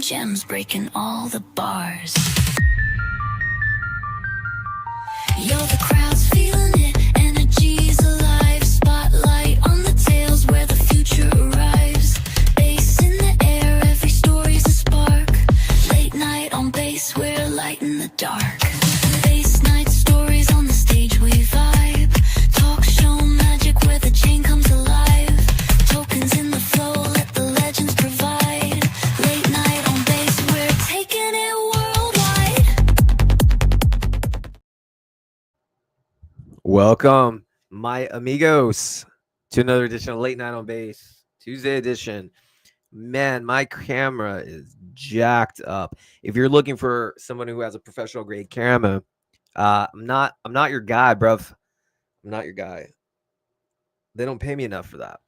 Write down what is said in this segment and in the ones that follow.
gems breaking all the bars. Yo, the crowd's feeling it, energy's alive. Spotlight on the tales where the future arrives. Bass in the air, every story's a spark. Late night on bass, we're light in the dark. Bass night stories on the stage, we vibe. Talk show magic where the chain comes alive. Tokens in the flow, let the legends provide. Late night on bass, we're taking it worldwide. Welcome, my amigos, to another edition of Late Night on Bass, Tuesday edition. Man, my camera is jacked up. If you're looking for someone who has a professional grade camera, I'm not your guy, bruv. I'm not your guy. They don't pay me enough for that.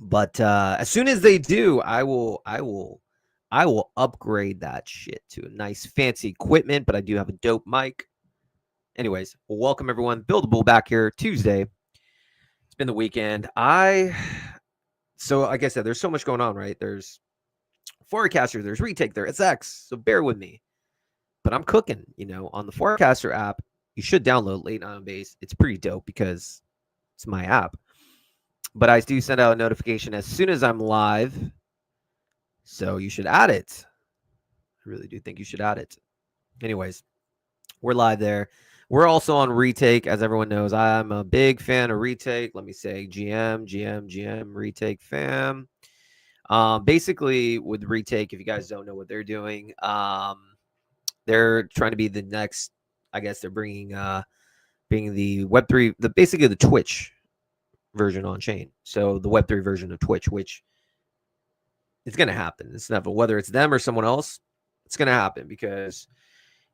But as soon as they do, I will upgrade that shit to a nice fancy equipment. But I do have a dope mic. Anyways, welcome everyone. Buildable back here Tuesday. It's been the weekend. So like I said, there's so much going on, right? There's Forecaster, there's Retake, there's SX. So bear with me. But I'm cooking, on the Forecaster app. You should download Late Night on Bass. It's pretty dope because it's my app. But I do send out a notification as soon as I'm live. So you should add it. I really do think you should add it. Anyways, we're live there. We're also on Retake, as everyone knows. I'm a big fan of Retake. Let me say GM, Retake fam. Basically, with Retake, if you guys don't know what they're doing, they're trying to be the next. I guess they're bringing the Web3, basically the Twitch version on chain. So the Web3 version of Twitch, which it's going to happen. It's never, whether it's them or someone else, it's going to happen because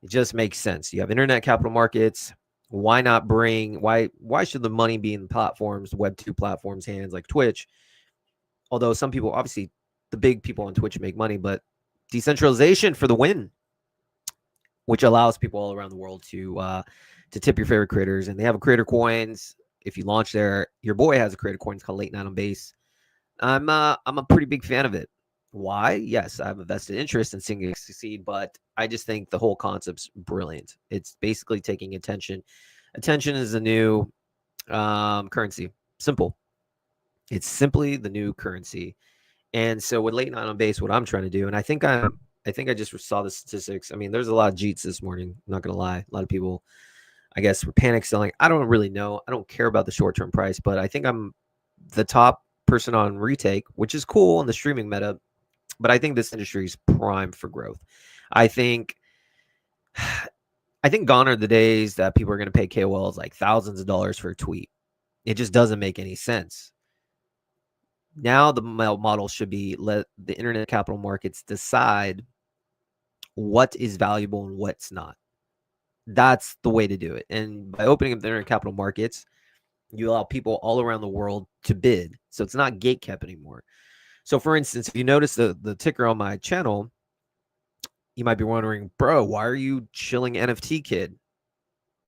it just makes sense. You have internet capital markets. Why not why should the money be in the platforms, Web2 platforms' hands like Twitch? Although some people, obviously, the big people on Twitch make money, but decentralization for the win, which allows people all around the world to tip your favorite creators. And they have a creator coins. If you launch there, your boy has a creator coin. It's called Late Night on Bass. I'm a pretty big fan of it. Why? Yes, I have a vested interest in seeing it succeed, but I just think the whole concept's brilliant. It's basically taking attention. Attention is the new currency. Simple. It's simply the new currency. And so with Late Night on Bass, what I'm trying to do, and I think I just saw the statistics. I mean, there's a lot of Jeets this morning. I'm not gonna lie. A lot of people, I guess, were panic selling. I don't really know. I don't care about the short-term price, but I think I'm the top person on Retake, which is cool in the streaming meta. But I think this industry is primed for growth. I think gone are the days that people are going to pay KOLs like thousands of dollars for a tweet. It just doesn't make any sense. Now the model should be let the internet capital markets decide what is valuable and what's not. That's the way to do it. And by opening up the internet capital markets, you allow people all around the world to bid. So it's not gatekept anymore. So, for instance, if you notice the ticker on my channel, you might be wondering, bro, why are you chilling NFT Kid?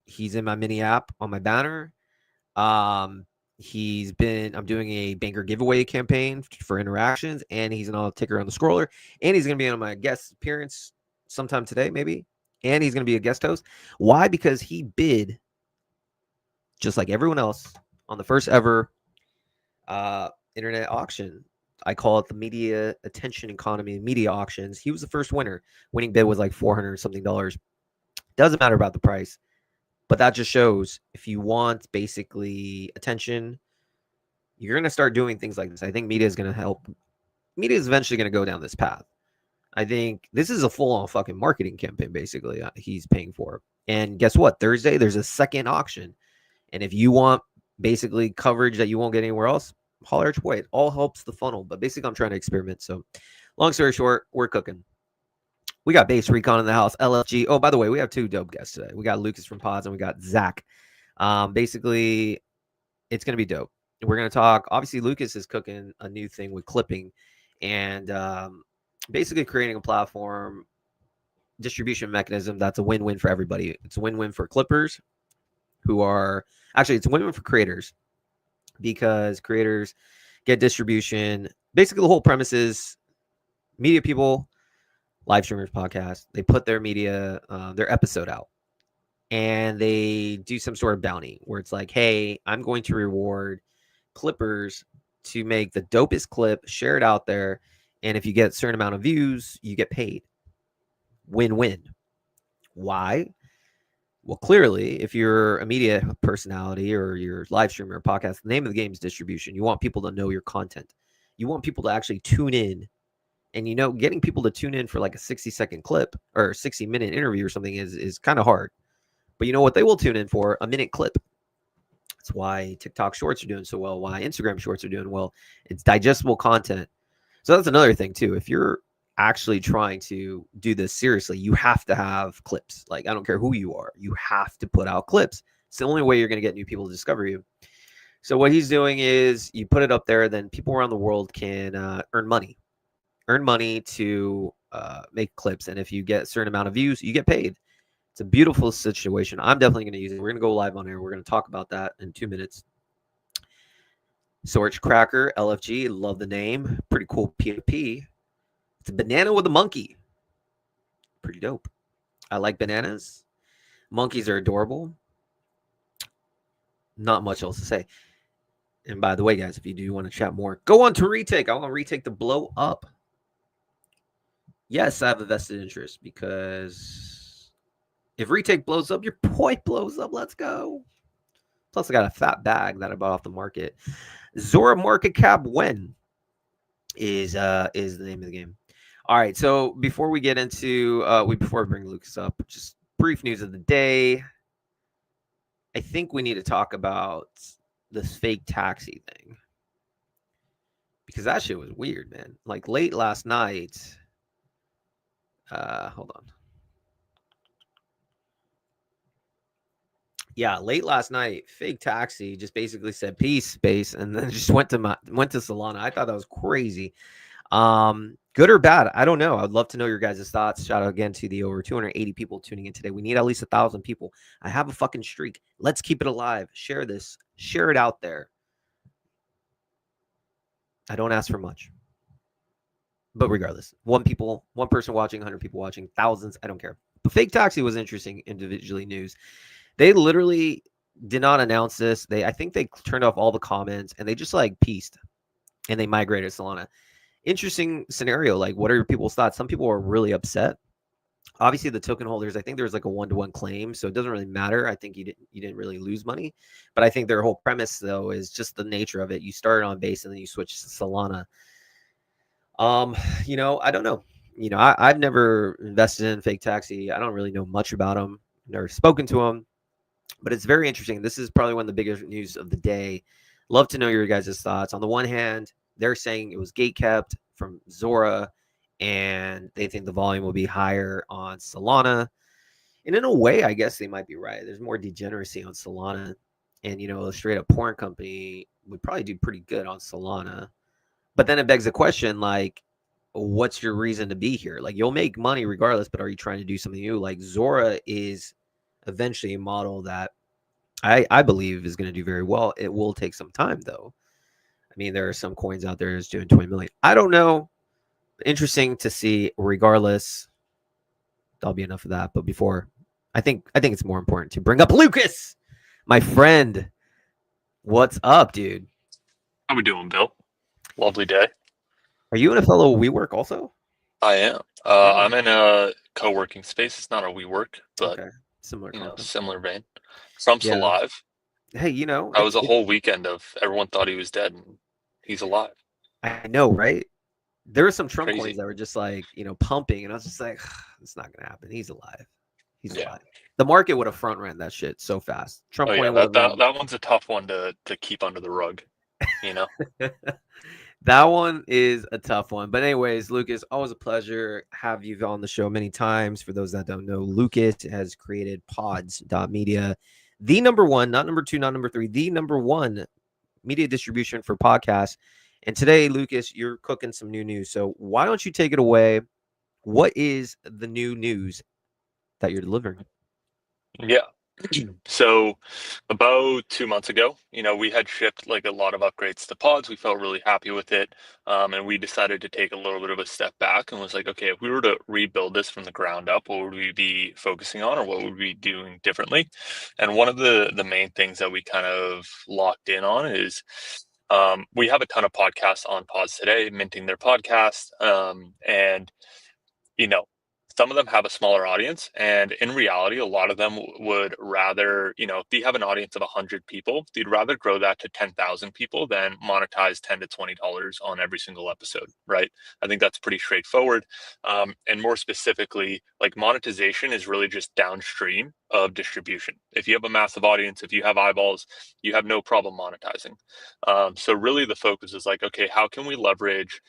He's in my mini app on my banner. I'm doing a banker giveaway campaign for interactions, and he's on a ticker on the scroller, and he's going to be on my guest appearance sometime today, maybe, and he's going to be a guest host. Why? Because he bid, just like everyone else, on the first ever internet auction. I call it the media attention economy, media auctions. He was the first winner. Winning bid was like $400 something. Doesn't matter about the price, but that just shows if you want basically attention, you're going to start doing things like this. I think media is going to help. Media is eventually going to go down this path. I think this is a full-on fucking marketing campaign, basically, he's paying for. And guess what? Thursday, there's a second auction. And if you want basically coverage that you won't get anywhere else, holler at your boy. It all helps the funnel, but basically I'm trying to experiment. So long story short, we're cooking. We got Bass Recon in the house, LFG. Oh, by the way, we have two dope guests today. We got Lucas from Pods and we got Zach. Basically, it's going to be dope. We're going to talk. Obviously, Lucas is cooking a new thing with clipping and basically creating a platform distribution mechanism that's a win-win for everybody. It's a win-win for clippers who are actually, it's a win-win for creators, because creators get distribution. Basically, the whole premise is media people live streamers, podcasts, they put their media, their episode out, and they do some sort of bounty where it's like, hey, I'm going to reward clippers to make the dopest clip, share it out there, and if you get a certain amount of views, you get paid. Win-win. Why? Well, clearly, if you're a media personality or you're live streamer or podcast, the name of the game is distribution. You want people to know your content. You want people to actually tune in. And getting people to tune in for like a 60-second clip or 60-minute interview or something is kind of hard. But you know what they will tune in for? A minute clip. That's why TikTok shorts are doing so well, why Instagram shorts are doing well. It's digestible content. So that's another thing too. If you're actually trying to do this seriously, you have to have clips. Like, I don't care who you are, you have to put out clips. It's the only way you're going to get new people to discover you. So what he's doing is you put it up there, then people around the world can earn money to make clips. And if you get a certain amount of views, you get paid. It's a beautiful situation. I'm definitely going to use it. We're going to go live on air. We're going to talk about that in 2 minutes. Sorch Cracker, LFG, love the name. Pretty cool PFP. It's a banana with a monkey. Pretty dope. I like bananas. Monkeys are adorable. Not much else to say. And by the way, guys, if you do want to chat more, go on to Retake. I want Retake to blow up. Yes, I have a vested interest because if Retake blows up, your point blows up. Let's go. Plus, I got a fat bag that I bought off the market. Zora market cap when is the name of the game. All right. So before we get into before we bring Lucas up, just brief news of the day. I think we need to talk about this fake taxi thing because that shit was weird, man. Like late last night. Hold on. Yeah, late last night, fake taxi just basically said peace, space, and then just went to Solana. I thought that was crazy. Good or bad? I don't know. I'd love to know your guys' thoughts. Shout out again to the over 280 people tuning in today. We need at least 1,000 people. I have a fucking streak. Let's keep it alive. Share this. Share it out there. I don't ask for much. But regardless, one person watching, 100 people watching, thousands, I don't care. The fake taxi was interesting individually news. They literally did not announce this. I think they turned off all the comments and they just like pieced and they migrated Solana. Interesting scenario. Like, what are your people's thoughts? Some people are really upset. Obviously, the token holders, I think there's like a 1-to-1 claim, so it doesn't really matter. I think you didn't really lose money. But I think their whole premise, though, is just the nature of it. You started on base and then you switch to Solana. I don't know. I've never invested in fake taxi. I don't really know much about them. Never spoken to them. But it's very interesting. This is probably one of the biggest news of the day. Love to know your guys' thoughts. On the one hand, they're saying it was gate kept from Zora, and they think the volume will be higher on Solana. And in a way, I guess they might be right. There's more degeneracy on Solana. And, a straight up porn company would probably do pretty good on Solana. But then it begs the question, like, what's your reason to be here? Like, you'll make money regardless, but are you trying to do something new? Like, Zora is eventually a model that I believe is going to do very well. It will take some time, though. I mean, there are some coins out there that's doing 20 million. I don't know. Interesting to see. Regardless, that'll be enough of that. But before, I think it's more important to bring up Lucas, my friend. What's up, dude? How we doing, Bill? Lovely day. Are you in a fellow WeWork also? I am. I'm in a co-working space. It's not a WeWork, but Okay. Similar concept. similar vein. Trump's Yeah. alive. Hey, That was a whole weekend of everyone thought he was dead, and he's alive. I know, right? There were some Trump Crazy. coins that were just like, pumping, and I was just like, it's not gonna happen. He's alive. He's Yeah. alive. The market would have front ran that shit so fast. Trump Oh yeah, coin would have that one's a tough one to keep under the rug. That one is a tough one. But anyways, Lucas, always a pleasure. Have you on the show many times. For those that don't know, Lucas has created pods.media, the number one, not number two, not number three, the number one media distribution for podcasts. And today, Lucas, you're cooking some new news. So why don't you take it away? What is the new news that you're delivering? Yeah. So about 2 months ago, we had shipped like a lot of upgrades to pods. We felt really happy with it. And we decided to take a little bit of a step back and was like, okay, if we were to rebuild this from the ground up, what would we be focusing on or what would we be doing differently? And one of the main things that we kind of locked in on is we have a ton of podcasts on pods today, minting their podcasts. And you know, some of them have a smaller audience, and in reality, a lot of them would rather, if they have an audience of 100 people, they'd rather grow that to 10,000 people than monetize $10 to $20 on every single episode, right? I think that's pretty straightforward. And more specifically, like monetization is really just downstream of distribution. If you have a massive audience, if you have eyeballs, you have no problem monetizing. So really, the focus is like, okay, how can we leverage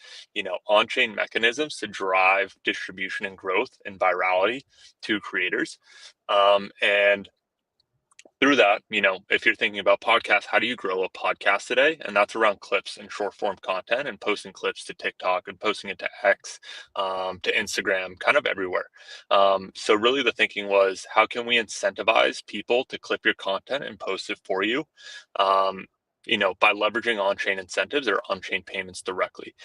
on-chain mechanisms to drive distribution and growth and virality to creators. And through that, if you're thinking about podcasts, how do you grow a podcast today? And that's around clips and short form content and posting clips to TikTok and posting it to X, to Instagram, kind of everywhere. So really the thinking was, how can we incentivize people to clip your content and post it for you? By leveraging on-chain incentives or on-chain payments directly.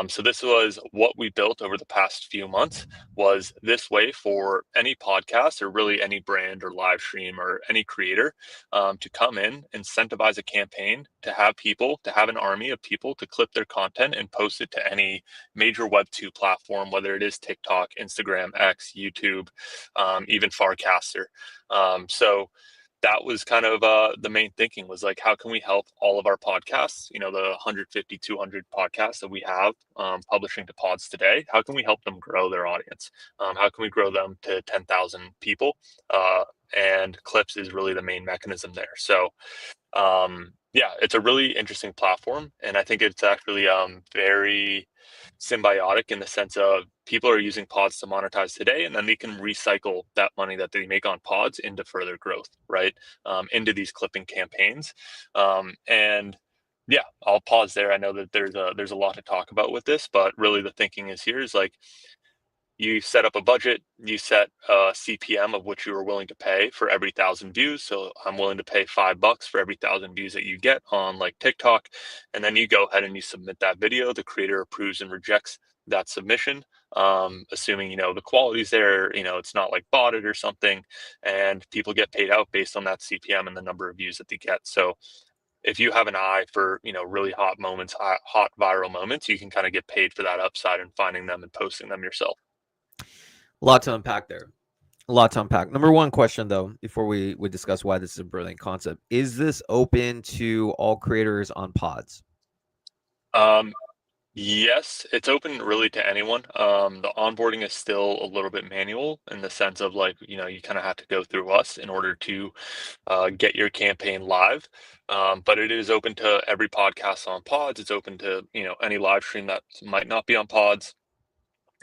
So this was what we built over the past few months, was this way for any podcast or really any brand or live stream or any creator to come in, incentivize a campaign, to have an army of people to clip their content and post it to any major Web2 platform, whether it is TikTok, Instagram, X, YouTube, even Farcaster. So that was kind of the main thinking, was like, how can we help all of our podcasts, the 150, 200 podcasts that we have publishing to pods today? How can we help them grow their audience? How can we grow them to 10,000 people? And clips is really the main mechanism there. So yeah, it's a really interesting platform. And I think it's actually very symbiotic in the sense of people are using pods to monetize today, and then they can recycle that money that they make on pods into further growth, right? Into these clipping campaigns. And yeah, I'll pause there. I know that there's a lot to talk about with this, but really the thinking is here is like, you set up a budget, you set a CPM of what you are willing to pay for every 1,000 views. So I'm willing to pay $5 for every 1,000 views that you get on like TikTok. And then you go ahead and you submit that video. The creator approves and rejects that submission. Assuming, the quality's there, it's not like botted or something, and people get paid out based on that CPM and the number of views that they get. So if you have an eye for, really hot moments, hot viral moments, you can kind of get paid for that upside and finding them and posting them yourself. A lot to unpack there. A lot to unpack. Number one question, though, before we discuss why this is a brilliant concept, is this open to all creators on pods? Yes, it's open really to anyone. The onboarding is still a little bit manual in the sense of like, you kind of have to go through us in order to get your campaign live. But it is open to every podcast on pods. It's open to, any live stream that might not be on pods.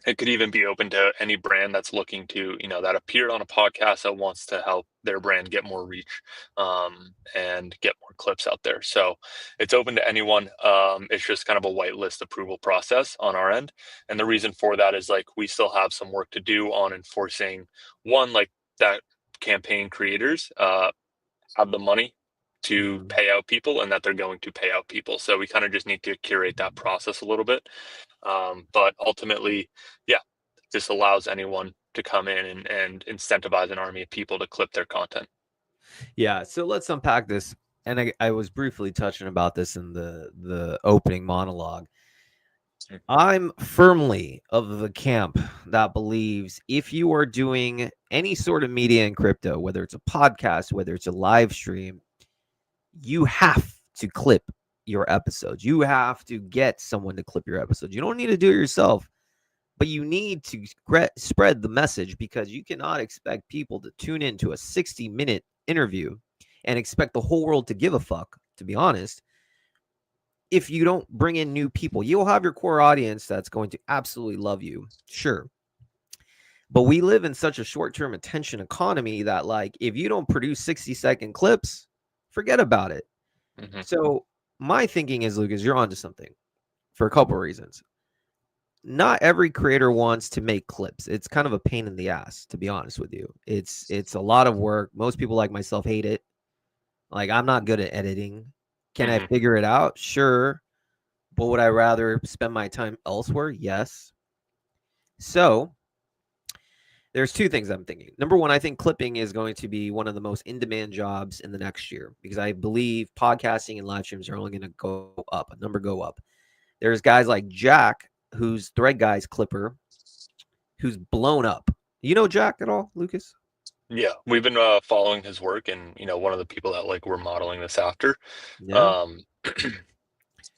It could even be open to any brand that's looking to, that appeared on a podcast that wants to help their brand get more reach and get more clips out there. So it's open to anyone. It's just kind of a whitelist approval process on our end. And the reason for that is like, we still have some work to do on enforcing like that campaign creators have the money to pay out people and that they're going to pay out people. So we kind of just need to curate that process a little bit. But ultimately, yeah, this allows anyone to come in and incentivize an army of people to clip their content. Yeah, so let's unpack this. And I was briefly touching about this in the opening monologue. I'm firmly of the camp that believes if you are doing any sort of media in crypto, whether it's a podcast, whether it's a live stream, you have to clip your episodes. You have to get someone to clip your episodes. You don't need to do it yourself, but you need to spread the message, because you cannot expect people to tune into a 60-minute interview and expect the whole world to give a fuck, to be honest. If you don't bring in new people, you'll have your core audience that's going to absolutely love you. Sure. But we live in such a short-term attention economy that, like, if you don't produce 60-second clips, forget about it. Mm-hmm. So my thinking is, Lucas, you're onto something for a couple of reasons. not every creator wants to make clips. It's kind of a pain in the ass, to be honest with you. It's a lot of work. Most people like myself hate it. Like, I'm not good at editing. Can I Hmm. figure it out? Sure. But would I rather spend my time elsewhere? Yes. So there's two things I'm thinking. Number one, I think clipping is going to be one of the most in-demand jobs in the next year because I believe podcasting and live streams are only going to go up, a number go up. There's guys like Jack, who's Thread Guy's clipper, who's blown up. You know Jack at all, Lucas? Yeah, we've been following his work, and one of the people that like we're modeling this after. Yeah. Um,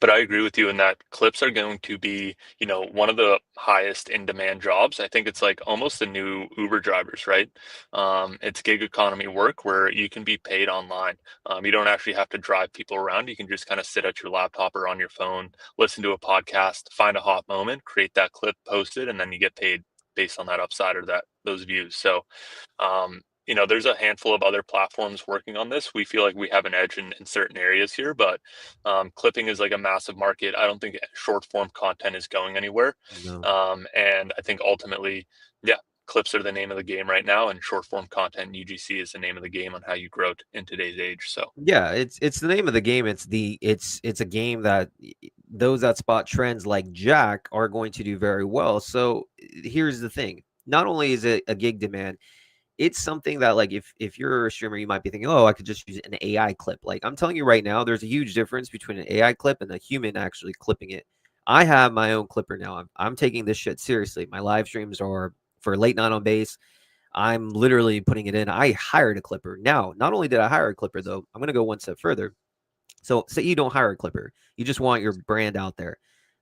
but I agree with you in that clips are going to be, one of the highest in demand jobs. I think it's like almost the new Uber drivers, right? It's gig economy work where you can be paid online. You don't actually have to drive people around. You can just kind of sit at your laptop or on your phone, listen to a podcast, find a hot moment, create that clip, post it, and then you get paid based on that upside or those views. So there's a handful of other platforms working on this. We feel like we have an edge in certain areas here, but clipping is like a massive market. I don't think short form content is going anywhere. No. And I think ultimately, yeah, clips are the name of the game right now, and short form content UGC is the name of the game on how you grow in today's age. So, Yeah, it's the name of the game. It's a game that those that spot trends like Jack are going to do very well. So here's the thing. Not only is it a gig demand, it's something that, like, if you're a streamer, you might be thinking, oh, I could just use an AI clip. Like, I'm telling you right now, there's a huge difference between an AI clip and a human actually clipping it. I have my own clipper now. I'm taking this shit seriously. My live streams are for late night on base. I'm literally putting it in. I hired a clipper. Now, not only did I hire a clipper, though, I'm going to go one step further. So, say you don't hire a clipper, you just want your brand out there.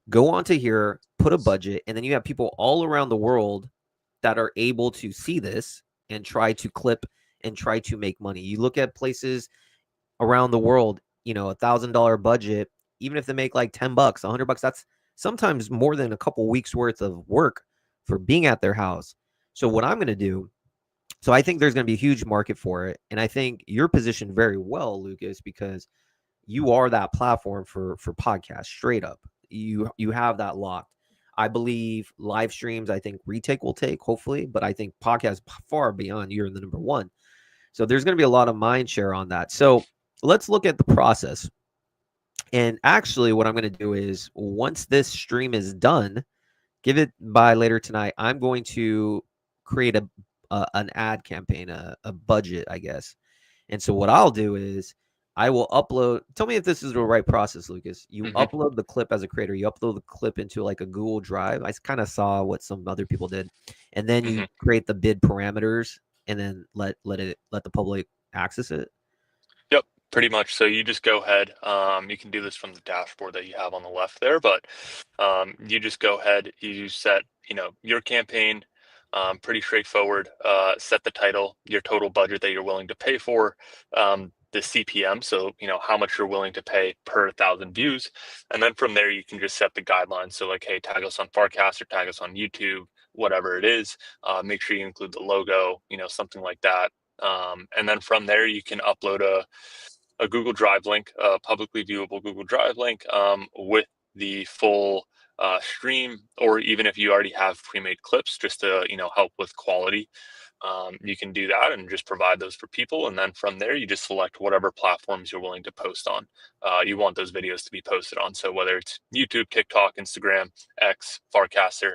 Go onto here, put a budget, and then you have people all around the world that are able to see this and try to clip and try to make money. You look at places around the world, $1,000 budget, even if they make like $10, $100, that's sometimes more than a couple weeks worth of work for being at their house. So what I'm going to do, so I think there's going to be a huge market for it. And I think you're positioned very well, Lucas, because you are that platform for podcasts straight up. You have that locked. I believe live streams, I think retake will take, hopefully, but I think podcasts far beyond, you're in the number one. So there's going to be a lot of mind share on that. So let's look at the process. And actually, what I'm going to do is once this stream is done, give it by later tonight, I'm going to create an ad campaign, a budget, I guess. And so what I'll do is I will upload. Tell me if this is the right process, Lucas. You mhm. upload the clip as a creator. You upload the clip into like a Google Drive. I kind of saw what some other people did, and then you Mhm. create the bid parameters, and then let the public access it. Yep, pretty much. So you just go ahead. You can do this from the dashboard that you have on the left there, but you just go ahead. You set, your campaign. Pretty straightforward. Set the title, your total budget that you're willing to pay for, the CPM. So how much you're willing to pay per 1,000 views, and then from there you can just set the guidelines. So like, hey, tag us on Farcast or tag us on YouTube, whatever it is. Make sure you include the logo, something like that. And then from there, you can upload a Google Drive link, a publicly viewable Google Drive link with the full stream, or even if you already have pre-made clips, just to help with quality. You can do that and just provide those for people, and then from there, you just select whatever platforms you're willing to post on. You want those videos to be posted on, so whether it's YouTube, TikTok, Instagram, X, Farcaster.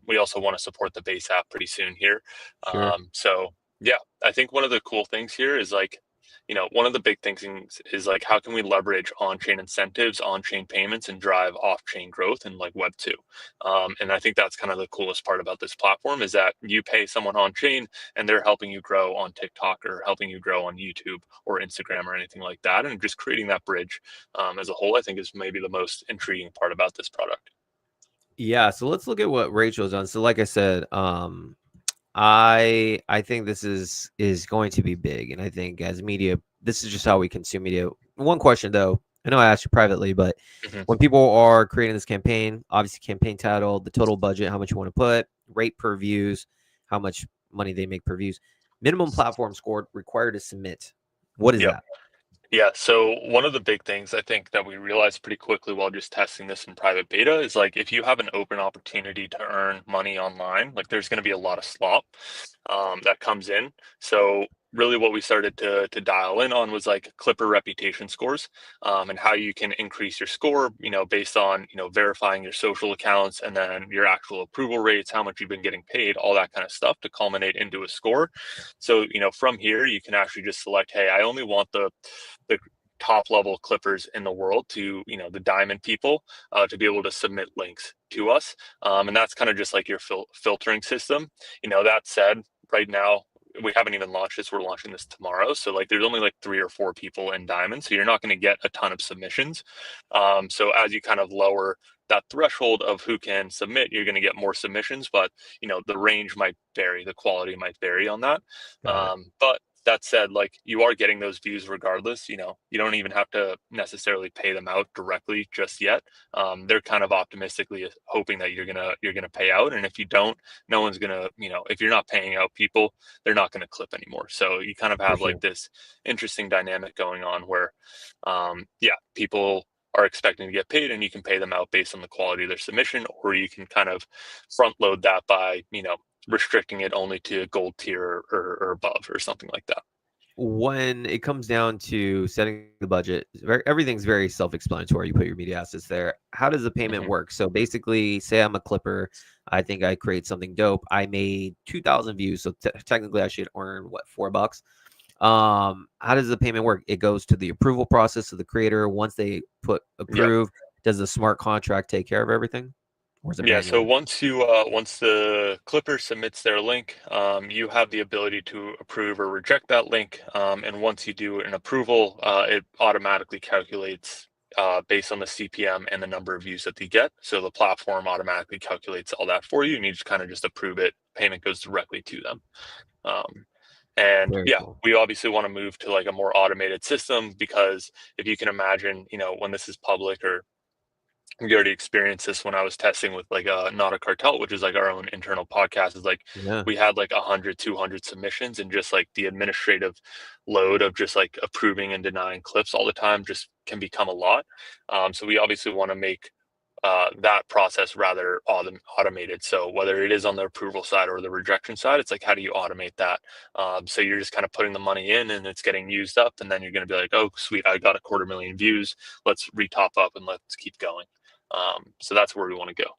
We also want to support the base app pretty soon here. Sure. So yeah, I think one of the cool things here is like, one of the big things is like, how can we leverage on-chain incentives, on-chain payments, and drive off-chain growth in like Web2? And I think that's kind of the coolest part about this platform is that you pay someone on-chain and they're helping you grow on TikTok or helping you grow on YouTube or Instagram or anything like that. And just creating that bridge as a whole, I think is maybe the most intriguing part about this product. Yeah. So let's look at what Rachel's done. So like I said, I think this is going to be big, and I think as media, this is just how we consume media. One question though, I know I asked you privately, but Mhm. when people are creating this campaign, obviously campaign title, the total budget, how much you want to put, rate per views, how much money they make per views, minimum platform score required to submit. What is Yep. that? Yeah, so one of the big things I think that we realized pretty quickly while just testing this in private beta is like if you have an open opportunity to earn money online, like there's going to be a lot of slop that comes in. So really what we started to dial in on was like Clipper reputation scores, and how you can increase your score, based on, verifying your social accounts and then your actual approval rates, how much you've been getting paid, all that kind of stuff to culminate into a score. So, from here you can actually just select, hey, I only want the top level clippers in the world to, the diamond people, to be able to submit links to us. And that's kind of just like your filtering system. That said, right now we haven't even launched this. We're launching this tomorrow. So like there's only like 3 or 4 people in diamond. So you're not going to get a ton of submissions. So as you kind of lower that threshold of who can submit, you're going to get more submissions, but the range might vary, the quality might vary on that. Got it. But that said, like you are getting those views regardless. You don't even have to necessarily pay them out directly just yet. They're kind of optimistically hoping that you're gonna pay out, and if you don't, no one's gonna. If you're not paying out people, they're not gonna clip anymore. So you kind of For have sure. like this interesting dynamic going on where, yeah, people are expecting to get paid, and you can pay them out based on the quality of their submission, or you can kind of front load that by restricting it only to gold tier or above or something like that. When it comes down to setting the budget, everything's very self-explanatory. You put your media assets there. How does the payment Hmm. work? So basically, say I'm a clipper. I think I create something dope. I made 2,000 views. So technically I should earn what, $4? How does the payment work? It goes to the approval process of the creator. Once they put Yep. approve, does the smart contract take care of everything? Or is it Yeah. So manual? once the clipper submits their link, you have the ability to approve or reject that link. And once you do an approval, it automatically calculates based on the CPM and the number of views that they get. So the platform automatically calculates all that for you, and you just kind of just approve it. Payment goes directly to them. Um, and Very yeah, cool. we obviously want to move to like a more automated system because if you can imagine, when this is public, or we already experienced this when I was testing with like Not a Cartel, which is like our own internal podcast, is like Yeah. we had like 100, 200 submissions, and just like the administrative load of just like approving and denying clips all the time just can become a lot. So we obviously want to make that process rather automated. So whether it is on the approval side or the rejection side, it's like, how do you automate that? So you're just kind of putting the money in and it's getting used up. And then you're going to be like, oh, sweet, I got 250,000 views. Let's retop up and let's keep going. So that's where we want to go.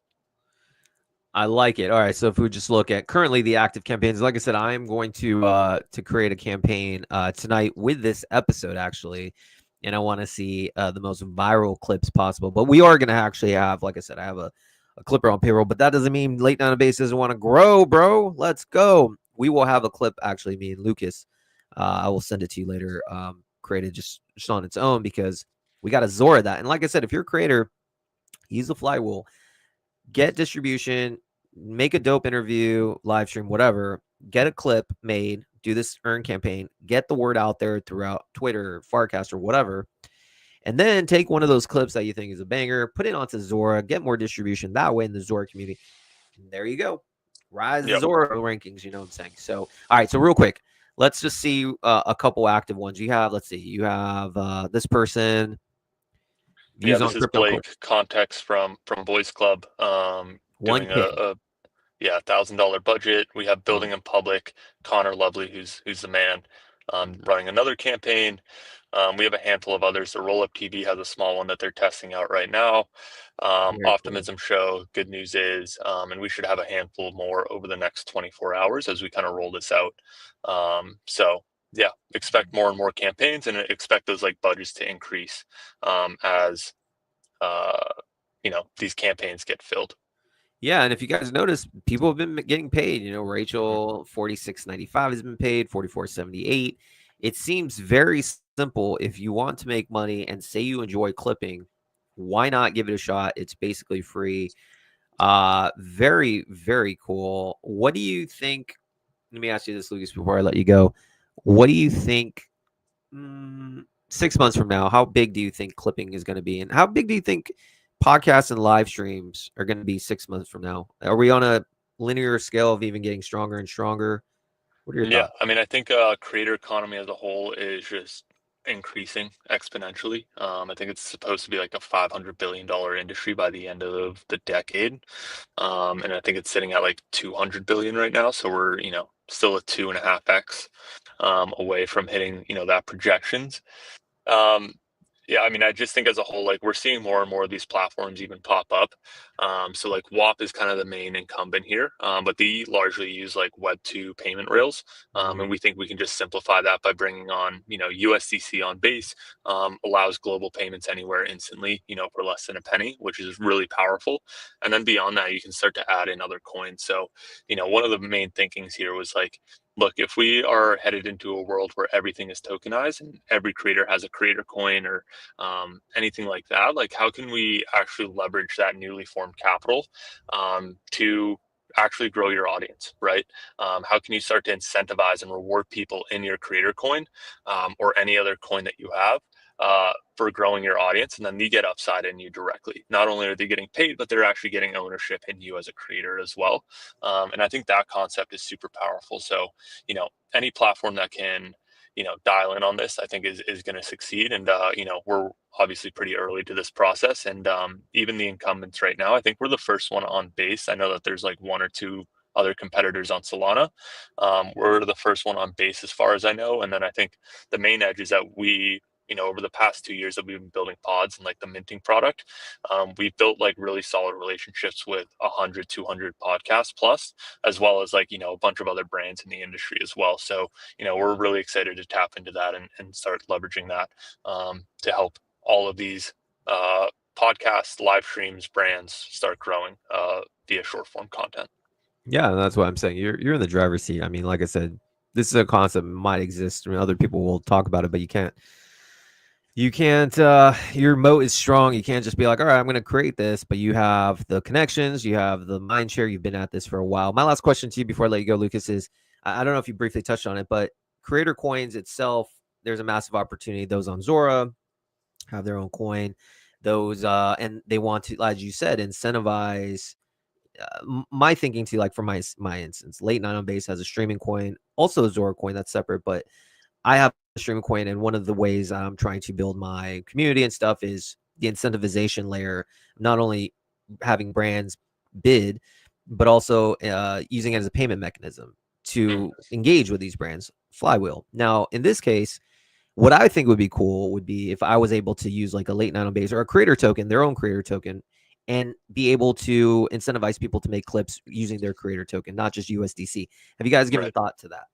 I like it. All right. So if we just look at currently the active campaigns, like I said, I am going to create a campaign tonight with this episode actually, and I want to see the most viral clips possible. But we are going to actually have, like I said, I have a clipper on payroll, but that doesn't mean Late Night Base doesn't want to grow, bro. Let's go. We will have a clip actually, me and Lucas. I will send it to you later. Created just on its own because we got to Zora that. And like I said, if you're a creator, use the flywheel, get distribution, make a dope interview, live stream, whatever, get a clip made, do this earn campaign, get the word out there throughout Twitter, Farcast, or whatever, and then take one of those clips that you think is a banger, put it onto Zora, get more distribution that way in the Zora community. And there you go. Rise the Yep. Zora rankings, you know what I'm saying? So, all right, so real quick, let's just see a couple active ones. You have, let's see, you have this person, Yeah, views on this is crypto, Blake Context from Boys Club, doing 1K. a $1,000 budget. We have Boom. Building in Public, Connor Lovely, who's the man, running another campaign. We have a handful of others. The Roll Up TV has a small one that they're testing out right now. Very cool. Optimism Show, Good News Is, and we should have a handful more over the next 24 hours as we kind of roll this out. So yeah, expect more and more campaigns, and expect those like budgets to increase as uh, these campaigns get filled. Yeah, and if you guys notice, people have been getting paid. You know, Mhm. Rachel 46.95 has been paid, 44.78. It seems very simple. If you want to make money and say you enjoy clipping, why not give it a shot? It's basically free. Very, very cool. What do you think? Let me ask you this, Lucas, before I let you go. What do you think 6 months from now? How big do you think clipping is going to be? And how big do you think podcasts and live streams are going to be 6 months from now? Are we on a linear scale of even getting stronger and stronger? What are your Yeah, thoughts? I mean, I think creator economy as a whole is just increasing exponentially. I think it's supposed to be like a $500 billion industry by the end of the decade. And I think it's sitting at like 200 billion right now. So we're, still a 2.5x away from hitting, that projections. Um, yeah, I mean, I just think as a whole, like we're seeing more and more of these platforms even pop up. So like WAP is kind of the main incumbent here, but they largely use like Web2 payment rails, and we think we can just simplify that by bringing on, USDC on base, allows global payments anywhere instantly, for less than a penny, which is really powerful. And then beyond that, you can start to add in other coins. So, one of the main thinkings here was like, look, if we are headed into a world where everything is tokenized and every creator has a creator coin or anything like that, like how can we actually leverage that newly formed capital to actually grow your audience, right? How can you start to incentivize and reward people in your creator coin or any other coin that you have for growing your audience, and then they get upside in you directly. Not only are they getting paid, but they're actually getting ownership in you as a creator as well. And I think that concept is super powerful. So, any platform that can, dial in on this, I think is going to succeed. And, we're obviously pretty early to this process. And even the incumbents right now, I think we're the first one on base. I know that there's like one or two other competitors on Solana. We're the first one on base as far as I know. And then I think the main edge is that we, over the past 2 years that we've been building pods and like the minting product, we've built like really solid relationships with 100, 200 podcasts plus, as well as like, a bunch of other brands in the industry as well. So, we're really excited to tap into that and start leveraging that to help all of these podcasts, live streams, brands start growing via short form content. Yeah, that's what I'm saying. You're in the driver's seat. I mean, like I said, this is a concept that might exist. I mean, other people will talk about it, but you can't. Your moat is strong. You can't just be like, all right, I'm going to create this, but you have the connections, you have the mind share. You've been at this for a while. My last question to you before I let you go, Lucas, is I don't know if you briefly touched on it, but creator coins itself, there's a massive opportunity. Those on Zora have their own coin. Those, and they want to, as you said, incentivize my thinking to like for my instance, Late Night on Base has a streaming coin, also a Zora coin that's separate, but I have a streaming coin, and one of the ways I'm trying to build my community and stuff is the incentivization layer, not only having brands bid, but also using it as a payment mechanism to engage with these brands. Flywheel. Now, in this case, what I think would be cool would be if I was able to use like a Late Night on Base or a creator token, their own creator token, and be able to incentivize people to make clips using their creator token, not just USDC. Have you guys given thought to that?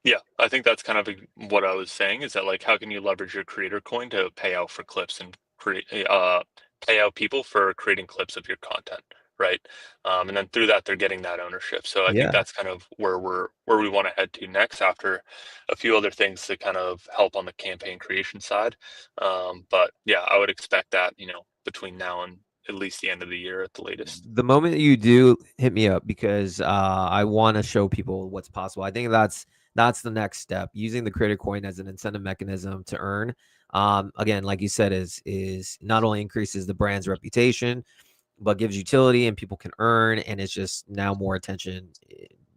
Yeah, I think that's kind of what I was saying is that like how can you leverage your creator coin to pay out for clips and create pay out people for creating clips of your content, right? And then through that they're getting that ownership. So I think that's kind of where we want to head to next after a few other things to kind of help on the campaign creation side. But yeah, I would expect that, between now and at least the end of the year at the latest. The moment you do, hit me up because I want to show people what's possible. I think that's the next step, using the creator coin as an incentive mechanism to earn. Again, like you said, is not only increases the brand's reputation, but gives utility and people can earn, and it's just now more attention.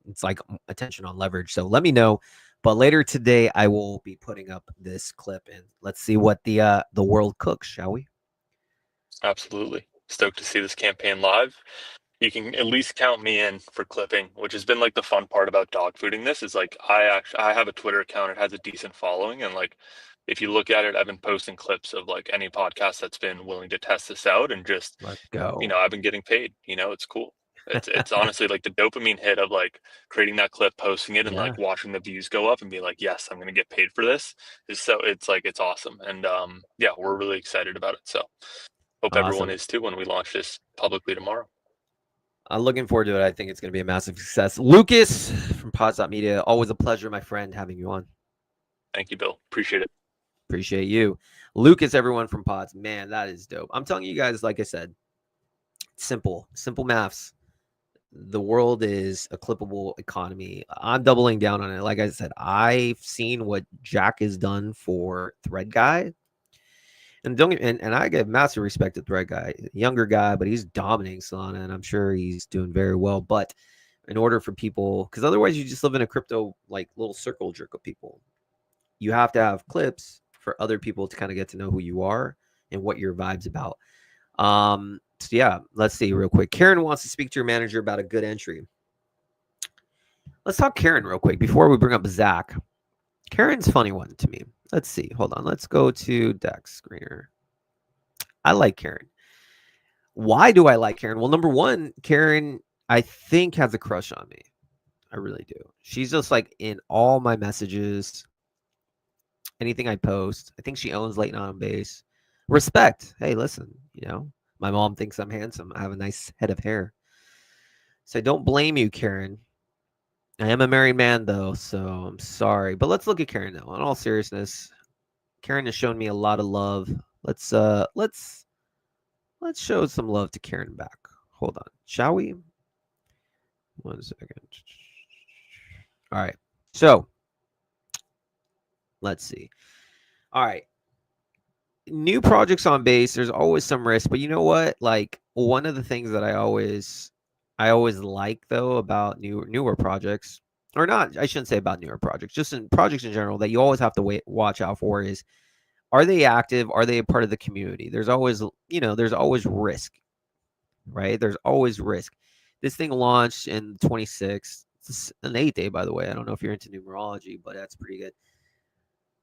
It's like attention on leverage. So let me know. But later today, I will be putting up this clip, and let's see what the world cooks, shall we? Absolutely. Stoked to see this campaign live. You can at least count me in for clipping, which has been like the fun part about dog fooding this is like I have a Twitter account. It has a decent following. And like if you look at it, I've been posting clips of like any podcast that's been willing to test this out and just Let's go. I've been getting paid. It's cool. It's honestly like the dopamine hit of like creating that clip, posting it, and like watching the views go up and being like, yes, I'm gonna get paid for this. It's awesome. And yeah, we're really excited about it. So hope everyone is too when we launch this publicly tomorrow. I'm looking forward to it. I think it's going to be a massive success. Lucas from Pods.media, always a pleasure, my friend, having you on. Thank you, Bill. Appreciate it. Appreciate you. Lucas, everyone from Pods. Man, that is dope. I'm telling you guys, like I said, simple maths. The world is a clippable economy. I'm doubling down on it. Like I said, I've seen what Jack has done for Thread Guy. And I give massive respect to Thread Guy, younger guy, but he's dominating Solana, and I'm sure he's doing very well. But in order for people, because otherwise you just live in a crypto like little circle jerk of people, you have to have clips for other people to kind of get to know who you are and what your vibe's about. So yeah, let's see real quick. Karen wants to speak to your manager about a good entry. Let's talk Karen real quick before we bring up Zach. Karen's a funny one to me. Let's see. Hold on. Let's go to Dex Screener. I like Karen. Why do I like Karen? Well, number one, Karen, I think, has a crush on me. I really do. She's just like in all my messages, anything I post. I think she owns Late Night on Base. Respect. Hey, listen, my mom thinks I'm handsome. I have a nice head of hair. So I don't blame you, Karen. I am a married man, though, so I'm sorry. But let's look at Karen now. In all seriousness, Karen has shown me a lot of love. Let's show some love to Karen back. Hold on, shall we? 1 second. All right. So let's see. All right. New projects on base, there's always some risk, but you know what? Like, one of the things that I always like though about newer projects, or not, I shouldn't say about newer projects, just in projects in general, that you always have to watch out for is, are they active? Are they a part of the community? There's always risk, right? There's always risk. This thing launched in 26. It's an 8-day, by the way. I don't know if you're into numerology, but that's pretty good.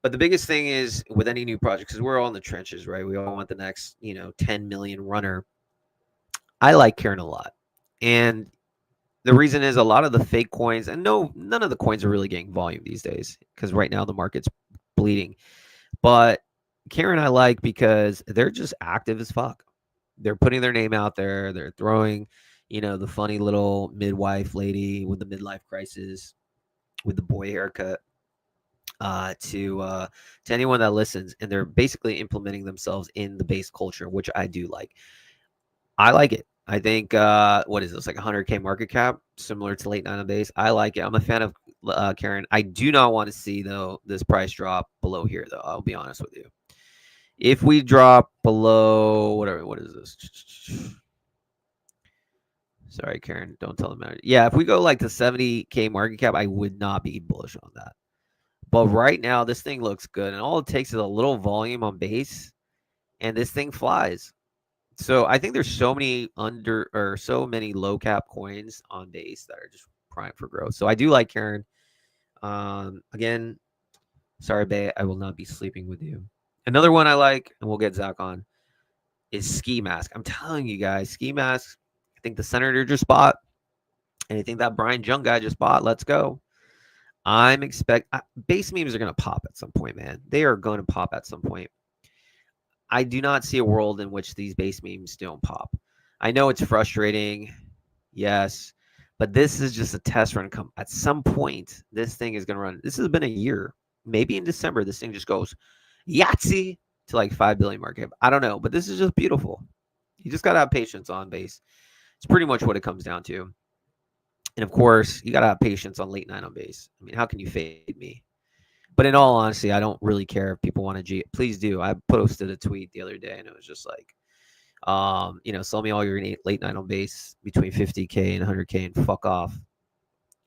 But the biggest thing is with any new project, because we're all in the trenches, right? We all want the next, 10 million runner. I like Karen a lot. And the reason is a lot of the fake coins, and none of the coins are really getting volume these days because right now the market's bleeding. But Karen I like because they're just active as fuck. They're putting their name out there. They're throwing, the funny little midwife lady with the midlife crisis with the boy haircut to anyone that listens, and they're basically implementing themselves in the base culture, which I do like. I like it. I think what is this, like 100K market cap, similar to Late Night on Base. I like it. I'm a fan of Karen. I do not want to see though this price drop below here, though. I'll be honest with you. If we drop below whatever, what is this? Sorry, Karen, don't tell them. Yeah, if we go like to 70K market cap, I would not be bullish on that. But right now, this thing looks good, and all it takes is a little volume on base, and this thing flies. So I think there's so many low cap coins on base that are just prime for growth. So I do like Karen. Again, sorry, Bay, I will not be sleeping with you. Another one I like, and we'll get Zach on, is Ski Mask. I'm telling you guys, Ski Mask. I think the Senator just bought, and I think that Brian Jung guy just bought. Let's go. Base memes are going to pop at some point, man. They are going to pop at some point. I do not see a world in which these base memes don't pop. I know it's frustrating, yes, but this is just a test run. At some point, this thing is going to run. This has been a year. Maybe in December, this thing just goes Yahtzee to like 5 billion market cap. I don't know, but this is just beautiful. You just got to have patience on base. It's pretty much what it comes down to. And of course, you got to have patience on Late Night on Base. I mean, how can you fade me? But in all honesty, I don't really care if people want to please do. I posted a tweet the other day, and it was just like, sell me all your Late Night on Base between 50K and 100K and fuck off.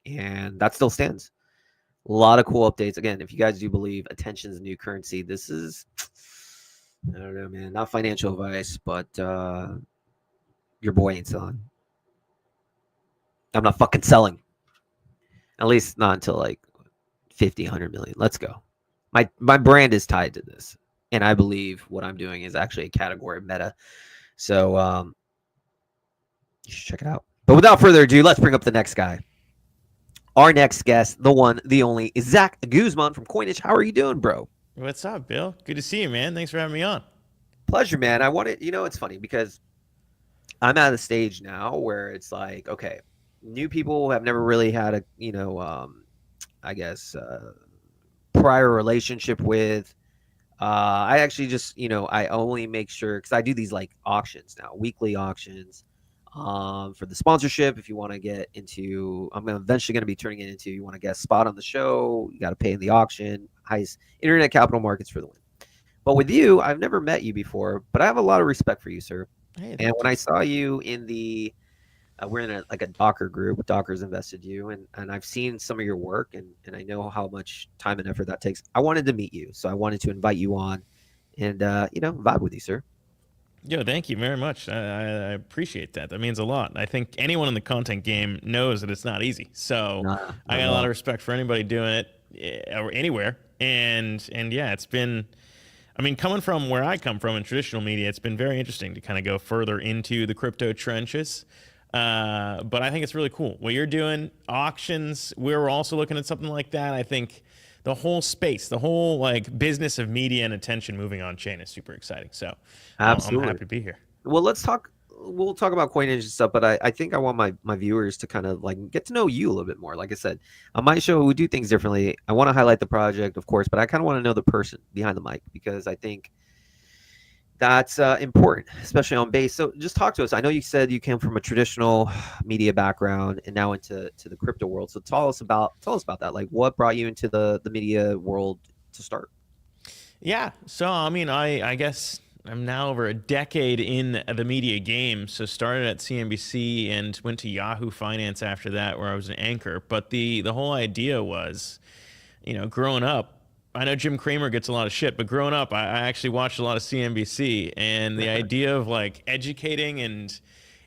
And that still stands. A lot of cool updates. Again, if you guys do believe attention is the new currency, this is, I don't know, man, not financial advice, but your boy ain't selling. I'm not fucking selling. At least not until like 50, 100 million. Let's go. My brand is tied to this. And I believe what I'm doing is actually a category meta. So you should check it out. But without further ado, let's bring up the next guy. Our next guest, the one, the only, is Zach Guzman from Coinage. How are you doing, bro? What's up, Bill? Good to see you, man. Thanks for having me on. Pleasure, man. I wanted, it's funny because I'm at a stage now where it's like, okay, new people have never really had a, prior relationship with. I actually just, I only make sure, because I do these like auctions now, weekly auctions for the sponsorship. If you want to get into, I'm eventually going to be turning it into, you want to get a spot on the show, you got to pay in the auction, highest internet capital markets for the win. But with you, I've never met you before, but I have a lot of respect for you, sir. Hey, and when I saw you in the we're in like a Docker group. Docker's invested you, and I've seen some of your work, and I know how much time and effort that takes. I wanted to meet you, so I wanted to invite you on, and vibe with you, sir. Yo, thank you very much. I appreciate that. That means a lot. I think anyone in the content game knows that it's not easy. So Nah, I not got at a lot all. of respect for anybody doing it or anywhere. And yeah, it's been. I mean, coming from where I come from in traditional media, it's been very interesting to kind of go further into the crypto trenches. But I think it's really cool what you're doing. Auctions, we're also looking at something like that. I think the whole space, the whole like business of media and attention moving on chain is super exciting. So I'm Absolutely. happy to be here. Well, let's talk. We'll talk about coinage and stuff, but I think I want my viewers to kind of like get to know you a little bit more. Like I said, on my show, we do things differently. I want to highlight the project, of course, but I kind of want to know the person behind the mic because I think that's important, especially on base. So just talk to us. I know you said you came from a traditional media background and now into the crypto world. So tell us about that. Like, what brought you into the media world to start? Yeah. So, I mean, I guess I'm now over a decade in the media game. So, started at CNBC and went to Yahoo Finance after that, where I was an anchor. But the whole idea was, growing up, I know Jim Cramer gets a lot of shit, but growing up, I actually watched a lot of CNBC, and the idea of like educating and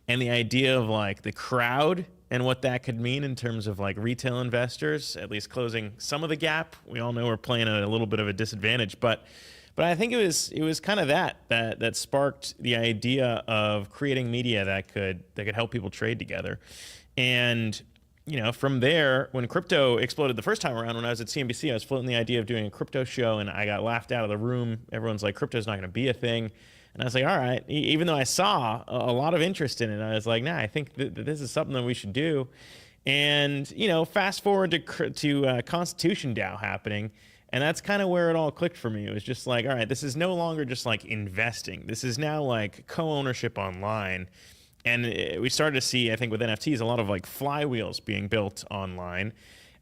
the idea of like the crowd and what that could mean in terms of like retail investors, at least closing some of the gap. We all know we're playing at a little bit of a disadvantage, but I think it was kind of that sparked the idea of creating media that could help people trade together. And from there, when crypto exploded the first time around, when I was at CNBC, I was floating the idea of doing a crypto show, and I got laughed out of the room. Everyone's like, crypto's not going to be a thing. And I was like, all right. Even though I saw a lot of interest in it, I was like, nah, I think that this is something that we should do. And, fast forward to Constitution DAO happening. And that's kind of where it all clicked for me. It was just like, all right, this is no longer just like investing. This is now like co-ownership online. And we started to see, I think, with NFTs, a lot of like flywheels being built online.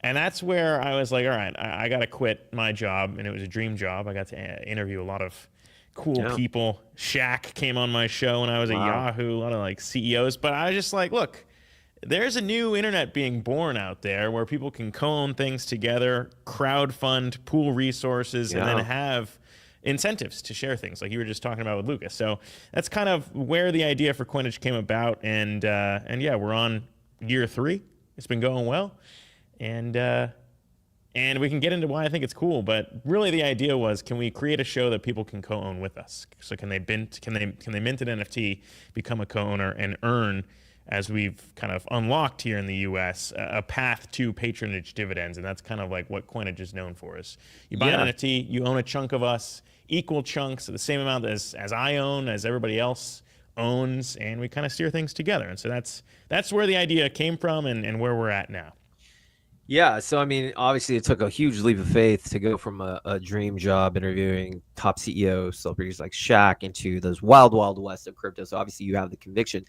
And that's where I was like, all right, I got to quit my job. And it was a dream job. I got to interview a lot of cool Yeah. people. Shaq came on my show when I was at Wow. Yahoo, a lot of like CEOs. But I was just like, look, there's a new internet being born out there where people can co-own things together, crowdfund, pool resources, and then Yeah. have incentives to share things like you were just talking about with Lucas. So that's kind of where the idea for Coinage came about. And yeah, we're on year 3. It's been going well. And we can get into why I think it's cool, but really the idea was, can we create a show that people can co-own with us? So can they mint an NFT, become a co-owner, and earn, as we've kind of unlocked here in the U.S., a path to patronage dividends, and that's kind of like what Coinage is known for. Is you buy Yeah. an NFT, you own a chunk of us, equal chunks, the same amount as I own, as everybody else owns, and we kind of steer things together. And so that's where the idea came from, and where we're at now. Yeah, so I mean, obviously, it took a huge leap of faith to go from a dream job interviewing top CEOs, celebrities like Shaq, into those wild, wild west of crypto. So obviously, you have the conviction.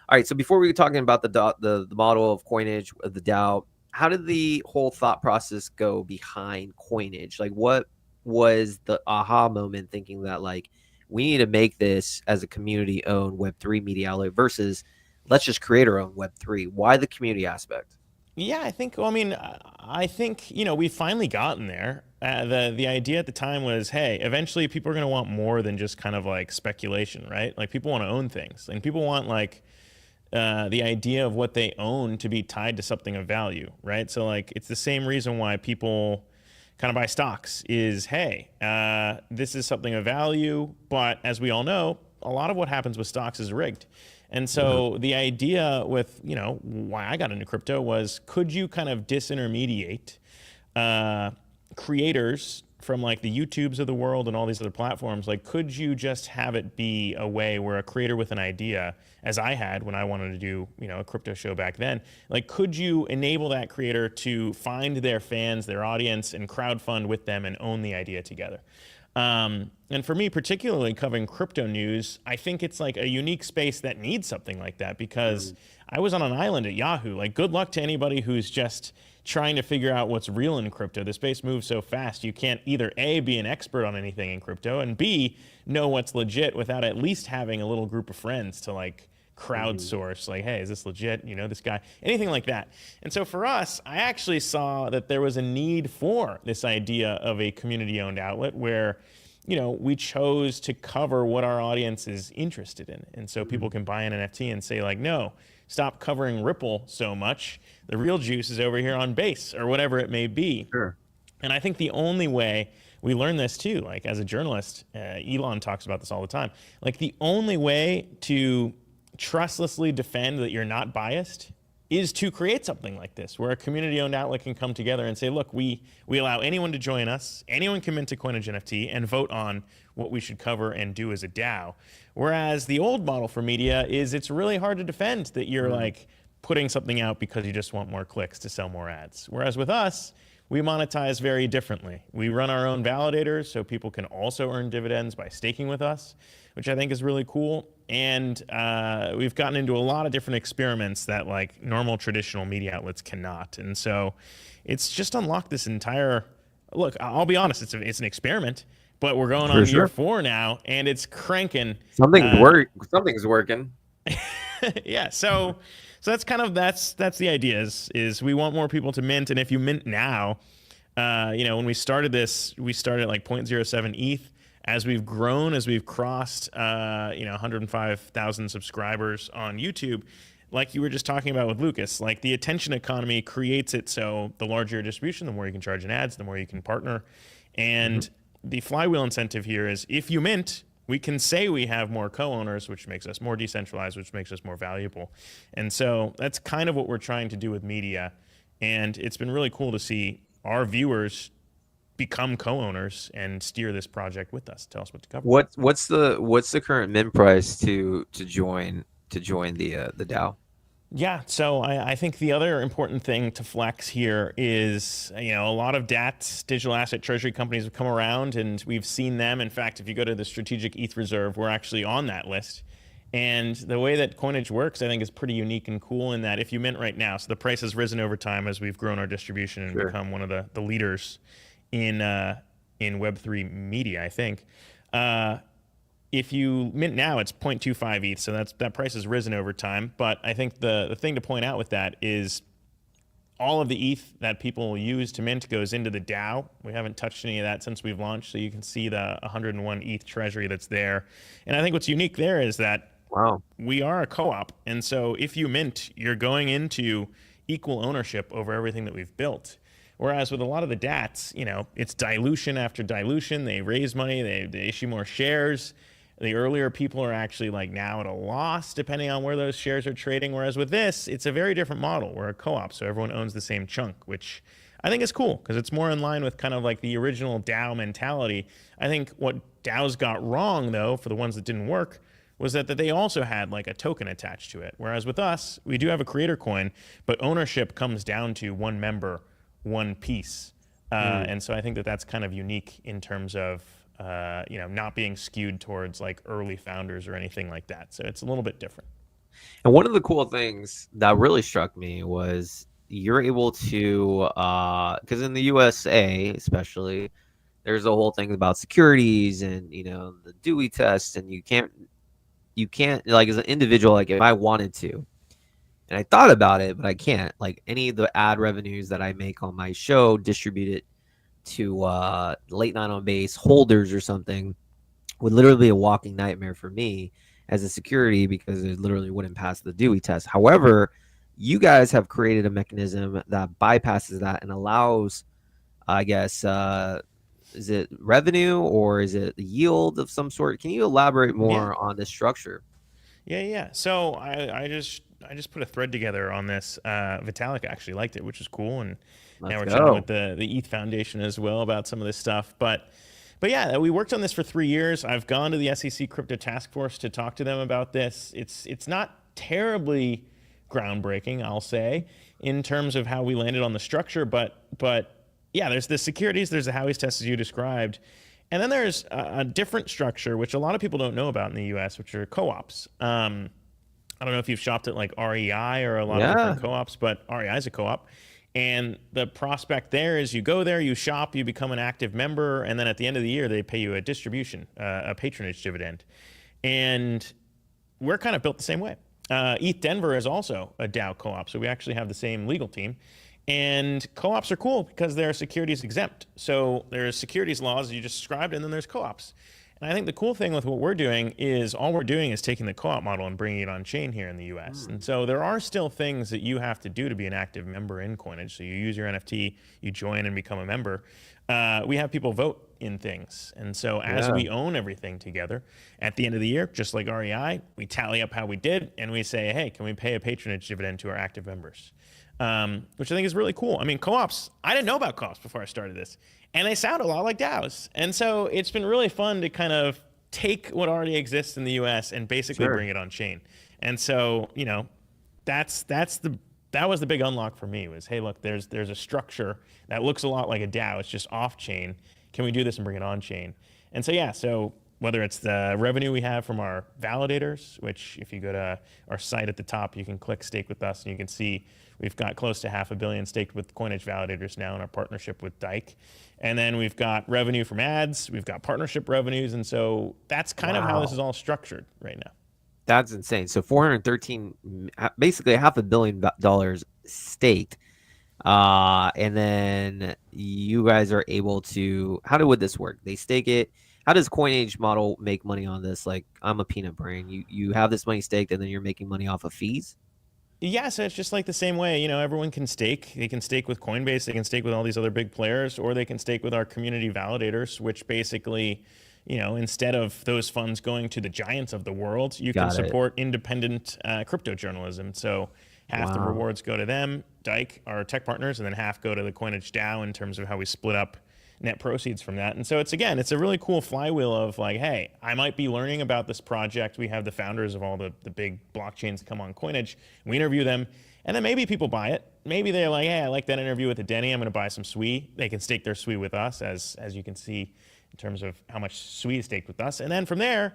All right, so before we were talking about the model of coinage of the DAO, how did the whole thought process go behind coinage? Like, what was the aha moment thinking that like we need to make this as a community-owned Web3 media outlet versus let's just create our own Web3? Why the community aspect? Yeah, I think. Well, I mean, I think we've finally gotten there. The idea at the time was, hey, eventually people are going to want more than just kind of like speculation, right? Like people want to own things, and people want like the idea of what they own to be tied to something of value, right? So like it's the same reason why people kind of buy stocks is, hey, this is something of value, but as we all know, a lot of what happens with stocks is rigged. And so the idea with, why I got into crypto was, could you kind of disintermediate creators from like the YouTubes of the world and all these other platforms? Like, could you just have it be a way where a creator with an idea, as I had when I wanted to do, a crypto show back then, like, could you enable that creator to find their fans, their audience, and crowdfund with them and own the idea together? And for me, particularly covering crypto news, I think it's like a unique space that needs something like that, because I was on an island at Yahoo. Like, good luck to anybody who's just trying to figure out what's real in crypto. The space moves so fast, you can't either A, be an expert on anything in crypto, and B, know what's legit without at least having a little group of friends to like crowdsource, like, hey, is this legit? You know, this guy, anything like that. And so for us, I actually saw that there was a need for this idea of a community-owned outlet where, you know, we chose to cover what our audience is interested in. And so people can buy an NFT and say, like, no, stop covering Ripple so much. The real juice is over here on Base or whatever it may be. Sure. And I think the only way we learn this too, like as a journalist, Elon talks about this all the time. Like the only way to trustlessly defend that you're not biased is to create something like this, where a community-owned outlet can come together and say, look, we allow anyone to join us, anyone can mint a Coinage NFT and vote on what we should cover and do as a DAO. Whereas the old model for media is it's really hard to defend that you're like putting something out because you just want more clicks to sell more ads. Whereas with us, we monetize very differently. We run our own validators so people can also earn dividends by staking with us, which I think is really cool. And we've gotten into a lot of different experiments that like normal traditional media outlets cannot. And so it's just unlocked this entire, look, I'll be honest, it's an experiment, but we're going on year 4 now and it's cranking. Something's working. Yeah, so that's kind of that's the idea is we want more people to mint, and if you mint now, you know, when we started this, we started at like 0.07 ETH. As we've grown, as we've crossed, you know, 105,000 subscribers on YouTube, like you were just talking about with Lucas, like the attention economy creates it so the larger your distribution, the more you can charge in ads, the more you can partner, and the flywheel incentive here is if you mint, we can say we have more co-owners, which makes us more decentralized, which makes us more valuable. And so that's kind of what we're trying to do with media. And it's been really cool to see our viewers become co-owners and steer this project with us. Tell us what to cover. What's the current mint price to join the DAO? Yeah, so I think the other important thing to flex here is, you know, a lot of DATs, digital asset treasury companies have come around and we've seen them. In fact, if you go to the Strategic ETH Reserve, we're actually on that list. And the way that Coinage works, I think, is pretty unique and cool in that if you mint right now, so the price has risen over time as we've grown our distribution and become one of the leaders in Web3 media, I think. If you mint now, it's 0.25 ETH, so that price has risen over time. But I think the thing to point out with that is all of the ETH that people use to mint goes into the DAO. We haven't touched any of that since we've launched, so you can see the 101 ETH treasury that's there. And I think what's unique there is that we are a co-op, and so if you mint, you're going into equal ownership over everything that we've built. Whereas with a lot of the DATs, you know, it's dilution after dilution. They raise money, they issue more shares. The earlier people are actually like now at a loss depending on where those shares are trading. Whereas with this, it's a very different model. We're a co-op, so everyone owns the same chunk, which I think is cool because it's more in line with kind of like the original DAO mentality. I think what DAOs got wrong, though, for the ones that didn't work, was that they also had like a token attached to it. Whereas with us, we do have a creator coin, but ownership comes down to one member, one piece. And so I think that that's kind of unique in terms of you know, not being skewed towards like early founders or anything like that. So it's a little bit different. And one of the cool things that really struck me was you're able to, because in the USA especially, there's a whole thing about securities and, you know, the Dewey test, and you can't like as an individual, like if I wanted to, and I thought about it, but I can't, like any of the ad revenues that I make on my show, distribute it to late night on base holders or something, would literally be a walking nightmare for me as a security because it literally wouldn't pass the Dewey test. However, you guys have created a mechanism that bypasses that and allows, I guess, is it revenue or is it yield of some sort? Can you elaborate more on this structure? Yeah. So I just put a thread together on this. Vitalik actually liked it, which is cool, and now we're chatting with the ETH Foundation as well about some of this stuff. But yeah, we worked on this for 3 years. I've gone to the SEC Crypto Task Force to talk to them about this. It's not terribly groundbreaking, I'll say, in terms of how we landed on the structure. But yeah, there's the securities, there's the Howey's test as you described. And then there's a different structure, which a lot of people don't know about in the US, which are co-ops. I don't know if you've shopped at like REI or a lot of different co-ops, but REI is a co-op. And the prospect there is you go there, you shop, you become an active member, and then at the end of the year, they pay you a distribution, a patronage dividend. And we're kind of built the same way. ETH Denver is also a DAO co-op, so we actually have the same legal team. And co-ops are cool because they're securities exempt. So there's securities laws you just described, and then there's co-ops. And I think the cool thing with what we're doing is all we're doing is taking the co-op model and bringing it on chain here in the US. And so there are still things that you have to do to be an active member in Coinage. So you use your NFT, you join and become a member. We have people vote in things. And so as we own everything together, at the end of the year, just like REI, we tally up how we did and we say, hey, can we pay a patronage dividend to our active members? Which I think is really cool. I mean, co-ops, I didn't know about co-ops before I started this, and they sound a lot like DAOs. And so it's been really fun to kind of take what already exists in the US and basically bring it on chain. And so, you know, that was the big unlock for me was, hey, look, there's a structure that looks a lot like a DAO. It's just off chain. Can we do this and bring it on chain? And so, yeah, so whether it's the revenue we have from our validators, which if you go to our site at the top, you can click stake with us and you can see we've got close to $500 million staked with Coinage validators now in our partnership with Dike. And then we've got revenue from ads, we've got partnership revenues. And so that's kind of how this is all structured right now. That's insane. So 413, basically $500 million staked. And then you guys are able to, would this work? They stake it. How does Coinage model make money on this? Like, I'm a peanut brain. You have this money staked and then you're making money off of fees? Yeah, so it's just like the same way, you know, everyone can stake. They can stake with Coinbase, they can stake with all these other big players, or they can stake with our community validators, which basically, you know, instead of those funds going to the giants of the world, you can support independent crypto journalism. So half the rewards go to them, Dike, our tech partners, and then half go to the Coinage DAO in terms of how we split up net proceeds from that. And so it's a really cool flywheel of like, hey, I might be learning about this project. We have the founders of all the big blockchains come on Coinage. We interview them, and then maybe people buy it. Maybe they're like, hey, I like that interview with the Denny. I'm going to buy some SWE. They can stake their SWE with us, as you can see in terms of how much SWE is staked with us. And then from there,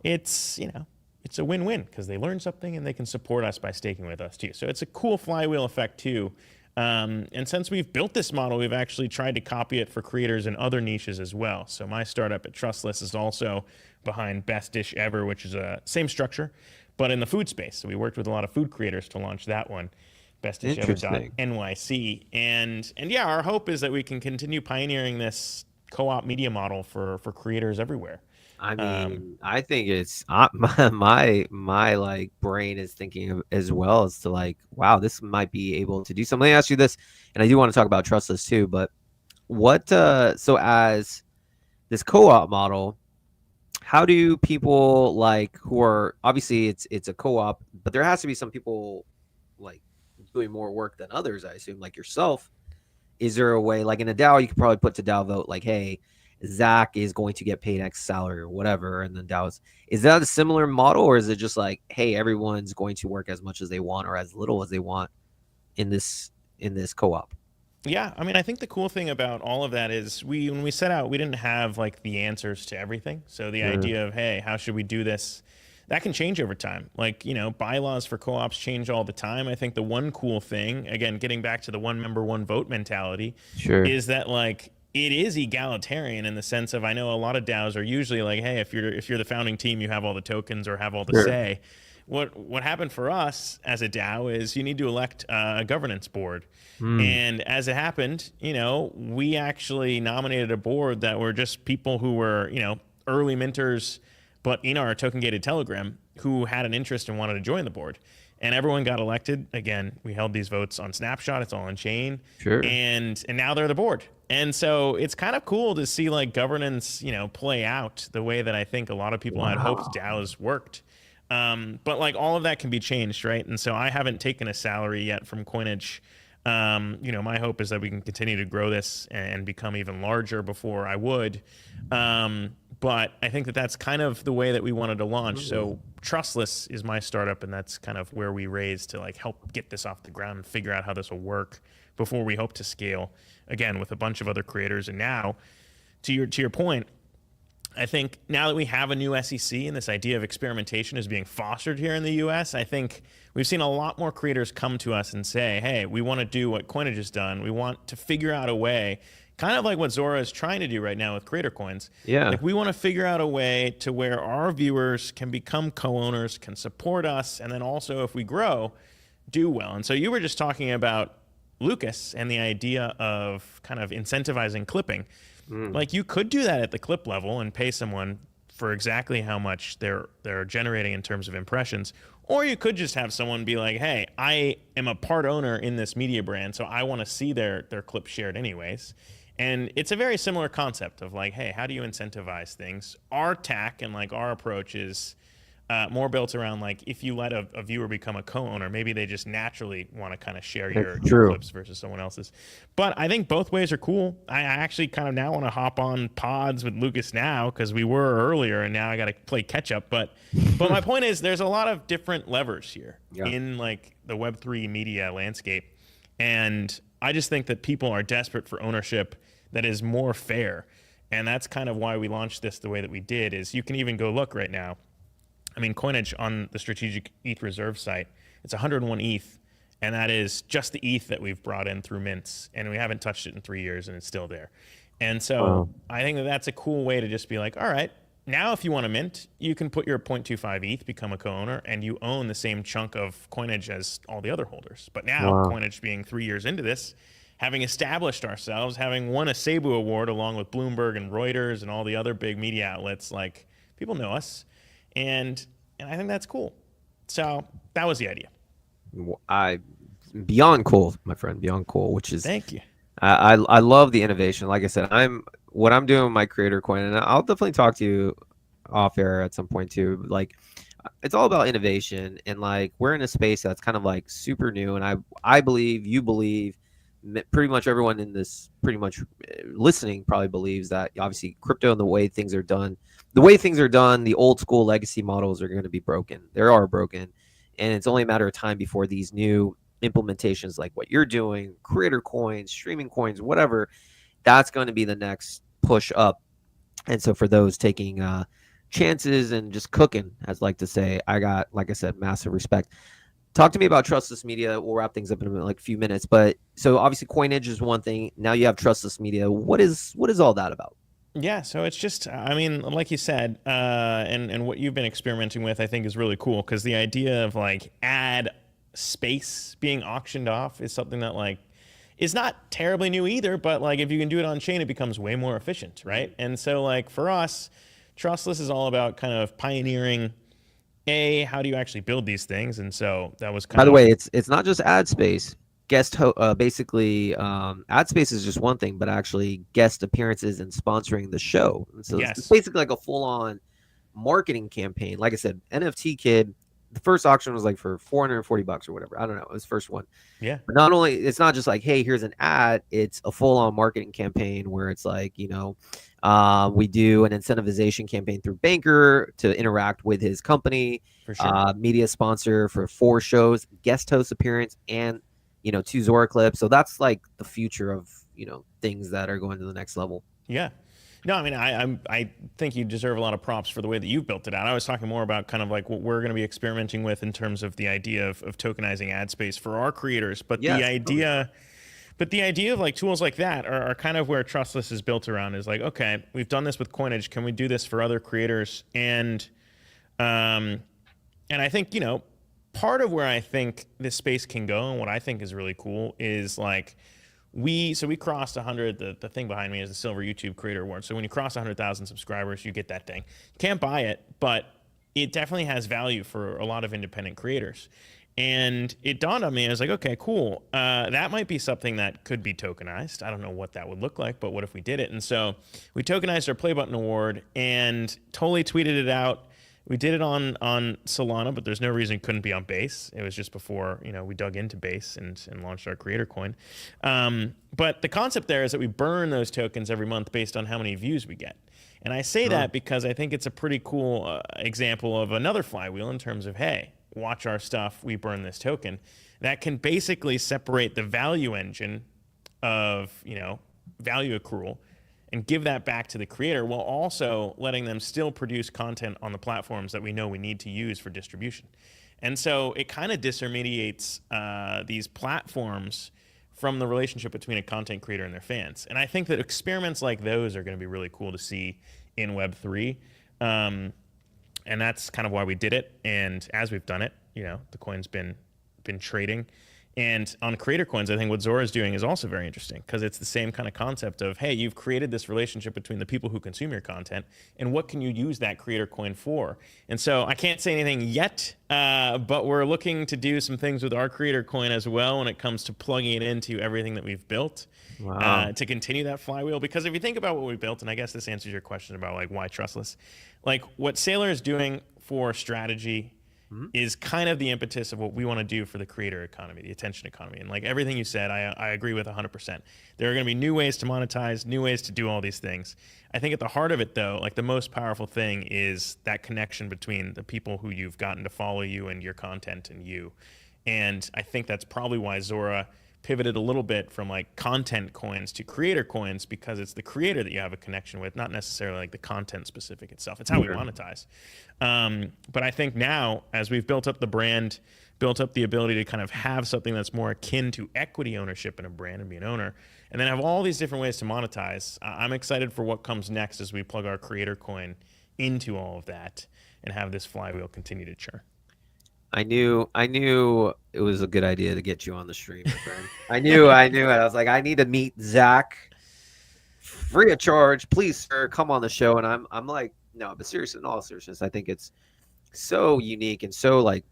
it's, you know, it's a win-win because they learn something and they can support us by staking with us too. So it's a cool flywheel effect too. And since we've built this model, we've actually tried to copy it for creators in other niches as well. So my startup at Trustless is also behind Best Dish Ever, which is a same structure, but in the food space. So we worked with a lot of food creators to launch that one, bestdishever.nyc. And yeah, our hope is that we can continue pioneering this co-op media model for creators everywhere. I mean, I think it's my like brain is thinking of, as well as to like, wow, this might be able to do something. Let me ask you this, and I do want to talk about Trustless too, but what so as this co-op model, how do people like who are obviously it's a co-op, but there has to be some people like doing more work than others, I assume, like yourself. Is there a way, like in a DAO, you could probably put to DAO vote like, hey, Zach is going to get paid X salary or whatever, and then DAOs. Is that a similar model, or is it just like, hey, everyone's going to work as much as they want or as little as they want in this co-op? Yeah, I mean, I think the cool thing about all of that is when we set out, we didn't have like the answers to everything. So the idea of, hey, how should we do this? That can change over time. Like, you know, bylaws for co-ops change all the time. I think the one cool thing, again, getting back to the one member, one vote mentality, is that like it is egalitarian in the sense of, I know a lot of DAOs are usually like, hey, if you're the founding team, you have all the tokens or have all the say. What happened for us as a DAO is you need to elect a governance board. And as it happened, you know, we actually nominated a board that were just people who were, you know, early minters, but in our token gated Telegram, who had an interest and wanted to join the board. And everyone got elected. Again, we held these votes on Snapshot. It's all on chain. And now they're the board. And so it's kind of cool to see like governance, you know, play out the way that I think a lot of people had hoped DAOs worked. But like all of that can be changed, right? And so I haven't taken a salary yet from Coinage. You know, my hope is that we can continue to grow this and become even larger before I would. But I think that that's kind of the way that we wanted to launch. So Trustless is my startup, and that's kind of where we raised to like help get this off the ground and figure out how this will work before we hope to scale again with a bunch of other creators. And now, to your point, I think now that we have a new SEC and this idea of experimentation is being fostered here in the US, I think we've seen a lot more creators come to us and say, hey, we want to do what Coinage has done. We want to figure out a way, kind of like what Zora is trying to do right now with Creator Coins. Yeah. Like we want to figure out a way to where our viewers can become co-owners, can support us, and then also if we grow, do well. And so you were just talking about Lucas and the idea of kind of incentivizing clipping. Like you could do that at the clip level and pay someone for exactly how much they're generating in terms of impressions. Or you could just have someone be like, hey, I am a part owner in this media brand, so I want to see their clip shared anyways. And it's a very similar concept of like, hey, how do you incentivize things? Our tack and like our approach is more built around like if you let a viewer become a co-owner, maybe they just naturally want to kind of share your clips versus someone else's. But I think both ways are cool. I actually kind of now want to hop on pods with Lucas now because we were earlier and now I got to play catch up. But my point is there's a lot of different levers here in like the Web3 media landscape. And I just think that people are desperate for ownership that is more fair. And that's kind of why we launched this the way that we did is you can even go look right now. I mean, Coinage on the strategic ETH reserve site, it's 101 ETH, and that is just the ETH that we've brought in through mints, and we haven't touched it in 3 years, and it's still there. And so I think that that's a cool way to just be like, all right, now if you want to mint, you can put your 0.25 ETH, become a co-owner, and you own the same chunk of Coinage as all the other holders. But now, Coinage being 3 years into this, having established ourselves, having won a Cebu Award along with Bloomberg and Reuters and all the other big media outlets, like people know us. And I think that's cool. So that was the idea. Beyond cool, my friend, beyond cool. Which is thank you. I love the innovation. Like I said, what I'm doing with my creator coin, and I'll definitely talk to you off air at some point too. Like it's all about innovation, and like we're in a space that's kind of like super new, and I believe you believe. Pretty much everyone in this listening probably believes that obviously crypto and the way things are done, the old school legacy models are going to be broken. They are broken. And it's only a matter of time before these new implementations like what you're doing, creator coins, streaming coins, whatever, that's going to be the next push up. And so for those taking chances and just cooking, as I like to say, I got, like I said, massive respect. Talk to me about trustless media. We'll wrap things up in a few minutes. But so obviously Coinage is one thing. Now you have trustless media. What is all that about? Yeah, so it's just, I mean, like you said, and what you've been experimenting with, I think is really cool because the idea of like ad space being auctioned off is something that like is not terribly new either. But like if you can do it on chain, it becomes way more efficient, right? And so like for us, trustless is all about kind of pioneering. How do you actually build these things? And so that was kind of. By the way, it's not just ad space. Basically, ad space is just one thing, but actually guest appearances and sponsoring the show. And so it's basically like a full-on marketing campaign. Like I said, NFT Kid, the first auction was like for $440 or whatever. I don't know. It was the first one. Yeah. But not only, it's not just like, hey, here's an ad. It's a full-on marketing campaign where it's like, we do an incentivization campaign through Banker to interact with his company, for sure. Media sponsor for 4 shows, guest host appearance, and 2 Zora clips. So that's like the future of things that are going to the next level. Yeah. No, I mean, I think you deserve a lot of props for the way that you've built it out. I was talking more about kind of like what we're going to be experimenting with in terms of the idea of tokenizing ad space for our creators. But the idea of like tools like that are kind of where Trustless is built around is like, okay, we've done this with Coinage. Can we do this for other creators? And I think, part of where I think this space can go and what I think is really cool is like, we crossed 100. The thing behind me is the Silver YouTube Creator Award. So when you cross 100,000 subscribers, you get that thing. You can't buy it, but it definitely has value for a lot of independent creators. And it dawned on me, I was like, okay, cool. That might be something that could be tokenized. I don't know what that would look like, but what if we did it? And so we tokenized our Play Button Award and totally tweeted it out. We did it on Solana, but there's no reason it couldn't be on Base. It was just before we dug into Base and launched our creator coin. But the concept there is that we burn those tokens every month based on how many views we get. And I say that because I think it's a pretty cool example of another flywheel in terms of, hey, watch our stuff, we burn this token. That can basically separate the value engine of value accrual and give that back to the creator while also letting them still produce content on the platforms that we know we need to use for distribution. And so it kind of disintermediates these platforms from the relationship between a content creator and their fans. And I think that experiments like those are going to be really cool to see in Web3. And that's kind of why we did it. And as we've done it, the coin's been trading. And on Creator Coins, I think what Zora is doing is also very interesting because it's the same kind of concept of, hey, you've created this relationship between the people who consume your content, and what can you use that Creator Coin for? And so I can't say anything yet, but we're looking to do some things with our Creator Coin as well when it comes to plugging it into everything that we've built to continue that flywheel. Because if you think about what we built, and I guess this answers your question about like why trustless, like what Sailor is doing for strategy is kind of the impetus of what we want to do for the creator economy, the attention economy. And like everything you said, I agree with 100%. There are going to be new ways to monetize, new ways to do all these things. I think at the heart of it, though, like the most powerful thing is that connection between the people who you've gotten to follow you and your content and you. And I think that's probably why Zora pivoted a little bit from like content coins to creator coins, because it's the creator that you have a connection with, not necessarily like the content specific itself. It's how we monetize. But I think now, as we've built up the brand, built up the ability to kind of have something that's more akin to equity ownership in a brand and be an owner, and then have all these different ways to monetize, I'm excited for what comes next as we plug our creator coin into all of that and have this flywheel continue to churn. I knew it was a good idea to get you on the stream, my friend. I knew it. I was like, I need to meet Zach free of charge. Please, sir, come on the show. And I'm like, no, but seriously, in all seriousness, I think it's so unique and so like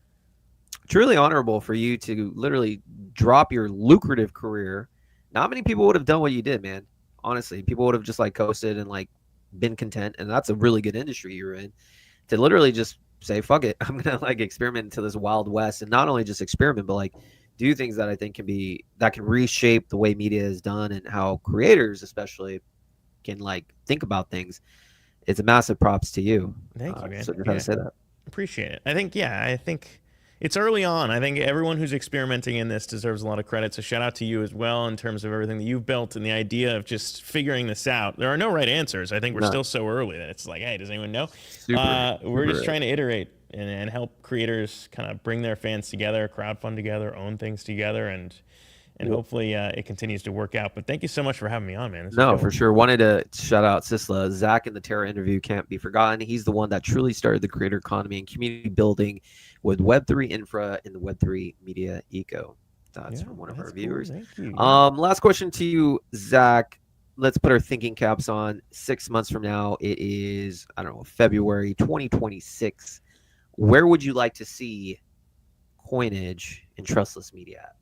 truly honorable for you to literally drop your lucrative career. Not many people would have done what you did, man. Honestly, people would have just like coasted and like been content. And that's a really good industry you're in, to literally just say, fuck it, I'm gonna like experiment into this wild west, and not only just experiment, but like do things that I think can reshape the way media is done and how creators especially can like think about things. It's a massive props to you. Thank you, man. So just had to say that. Appreciate it. I think it's early on. I think everyone who's experimenting in this deserves a lot of credit. So shout out to you as well in terms of everything that you've built and the idea of just figuring this out. There are no right answers. I think we're still so early that it's like, hey, does anyone know? We're just trying to iterate and help creators kind of bring their fans together, crowdfund together, own things together, and hopefully it continues to work out. But thank you so much for having me on, man. No, for sure. Wanted to shout out Sisla. Zach in the Terra interview can't be forgotten. He's the one that truly started the creator economy and community building with Web3 infra in the Web3 media eco. That's from one of our viewers. Cool. Thank you. Last question to you, Zach. Let's put our thinking caps on. 6 months from now, it is, I don't know, February 2026. Where would you like to see Coinage and Trustless Media at?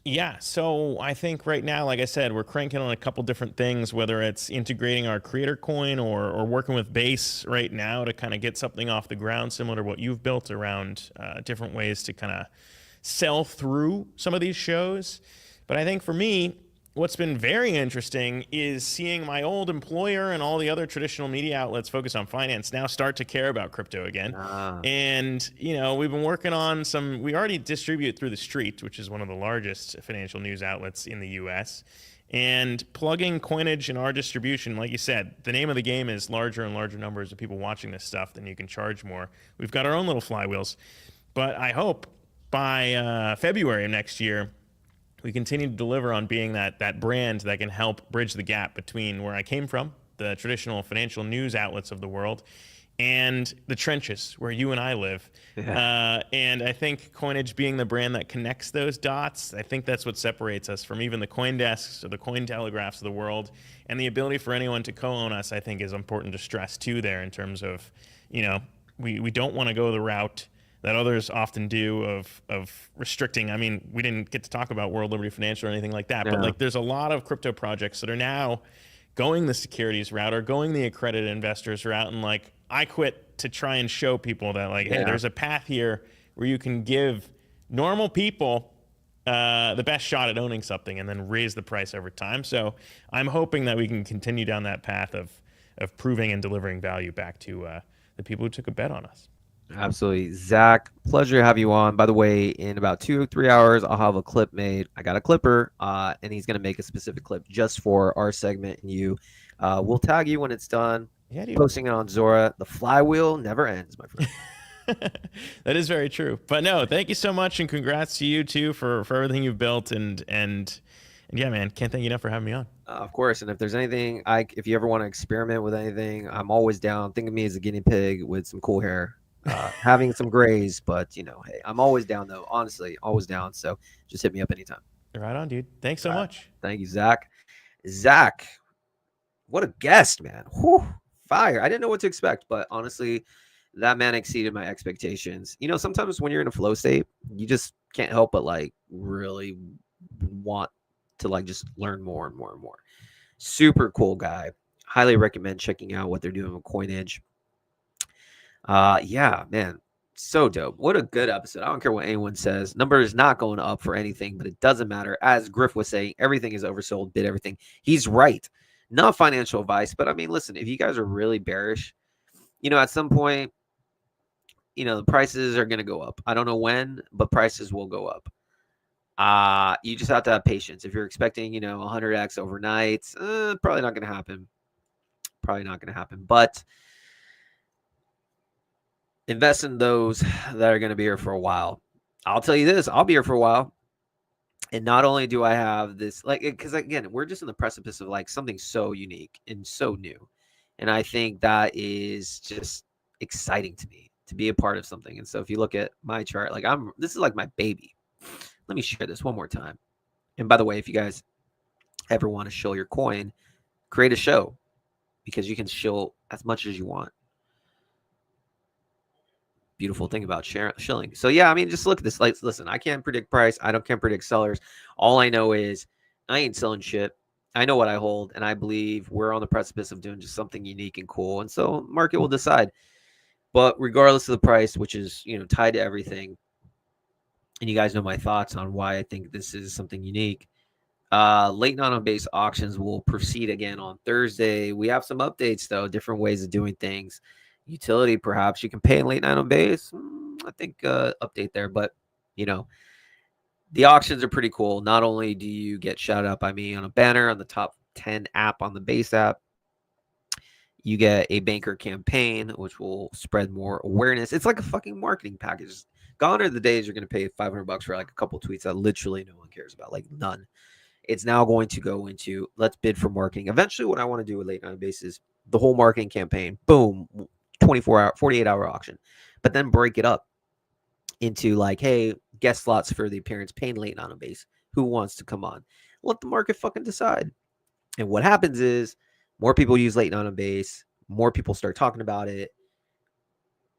Yeah, so I think right now, like I said, we're cranking on a couple different things, whether it's integrating our creator coin or working with Base right now to kind of get something off the ground similar to what you've built around different ways to kind of sell through some of these shows. But I think for me, what's been very interesting is seeing my old employer and all the other traditional media outlets focused on finance now start to care about crypto again. And, we've been working on we already distribute through The Street, which is one of the largest financial news outlets in the US. And plugging Coinage in our distribution, like you said, the name of the game is larger and larger numbers of people watching this stuff, then you can charge more. We've got our own little flywheels. But I hope by February of next year, we continue to deliver on being that brand that can help bridge the gap between where I came from, the traditional financial news outlets of the world, and the trenches where you and I live. Yeah. And I think Coinage being the brand that connects those dots, I think that's what separates us from even the CoinDesks or the Cointelegraphs of the world. And the ability for anyone to co-own us, I think, is important to stress too there in terms of, we don't want to go the route that others often do of restricting. I mean, we didn't get to talk about World Liberty Financial or anything like that, but like there's a lot of crypto projects that are now going the securities route or going the accredited investors route. And like, I quit to try and show people that like, hey, there's a path here where you can give normal people the best shot at owning something and then raise the price over time. So I'm hoping that we can continue down that path of proving and delivering value back to the people who took a bet on us. Absolutely. Zach, pleasure to have you on. By the way, in about 2 or 3 hours, I'll have a clip made. I got a clipper, and he's going to make a specific clip just for our segment and you. We'll tag you when it's done. Yeah, dude. Posting it on Zora. The flywheel never ends, my friend. That is very true. But no, thank you so much, and congrats to you too for everything you've built. And yeah, man, can't thank you enough for having me on. Of course. And if there's anything, if you ever want to experiment with anything, I'm always down. Think of me as a guinea pig with some cool hair, having some grays. But, hey, I'm always down, though. Honestly, always down. So just hit me up anytime. Right on, dude. Thanks so much. Thank you, Zach. Zach, what a guest, man. Whew, fire. I didn't know what to expect, but honestly, that man exceeded my expectations. Sometimes when you're in a flow state, you just can't help but really want to just learn more and more and more. Super cool guy. Highly recommend checking out what they're doing with Coinage. Yeah, man. So dope. What a good episode. I don't care what anyone says. Number is not going up for anything, but it doesn't matter. As Griff was saying, everything is oversold, bid everything. He's right. Not financial advice, but I mean, listen, if you guys are really bearish, at some point, the prices are going to go up. I don't know when, but prices will go up. You just have to have patience. If you're expecting, 100x overnight, probably not going to happen. Probably not going to happen. But invest in those that are going to be here for a while. I'll tell you this, I'll be here for a while. And not only do I have this, because again, we're just in the precipice of something so unique and so new. And I think that is just exciting to me to be a part of something. And so if you look at my chart, this is like my baby. Let me share this one more time. And by the way, if you guys ever want to shill your coin, create a show because you can shill as much as you want. Beautiful thing about shilling. So yeah, I mean, just look at this. Listen, I can't predict price. Can't predict sellers. All I know is I ain't selling shit. I know what I hold, and I believe we're on the precipice of doing just something unique and cool. And so market will decide. But regardless of the price, which is tied to everything, and you guys know my thoughts on why I think this is something unique. Late night on base auctions will proceed again on Thursday. We have some updates though, different ways of doing things. Utility, perhaps you can pay in late night on base. I think update there, but the auctions are pretty cool. Not only do you get shouted out by me on a banner on the top 10 app on the base app, you get a banker campaign, which will spread more awareness. It's like a fucking marketing package. Gone are the days you're going to pay $500 for a couple tweets that literally no one cares about, none. It's now going to go into let's bid for marketing. Eventually, what I want to do with late night base is the whole marketing campaign. Boom, 24-hour, 48-hour auction, but then break it up into hey, guest slots for the appearance, paying late night on base. Who wants to come on? Let the market fucking decide. And what happens is more people use late night on base. More people start talking about it.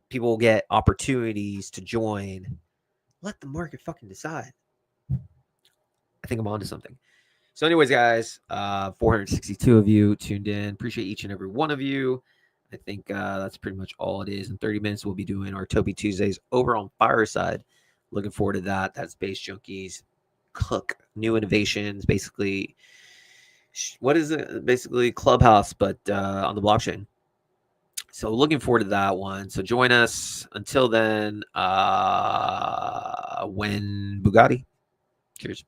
People get opportunities to join. Let the market fucking decide. I think I'm onto something. So anyways, guys, 462 of you tuned in. Appreciate each and every one of you. I think that's pretty much all it is. In 30 minutes, we'll be doing our Toby Tuesdays over on Fireside. Looking forward to that. That's Base Junkies Cook. New innovations. Basically, what is it? Basically Clubhouse, but on the blockchain. So looking forward to that one. So join us. Until then, when Bugatti. Cheers.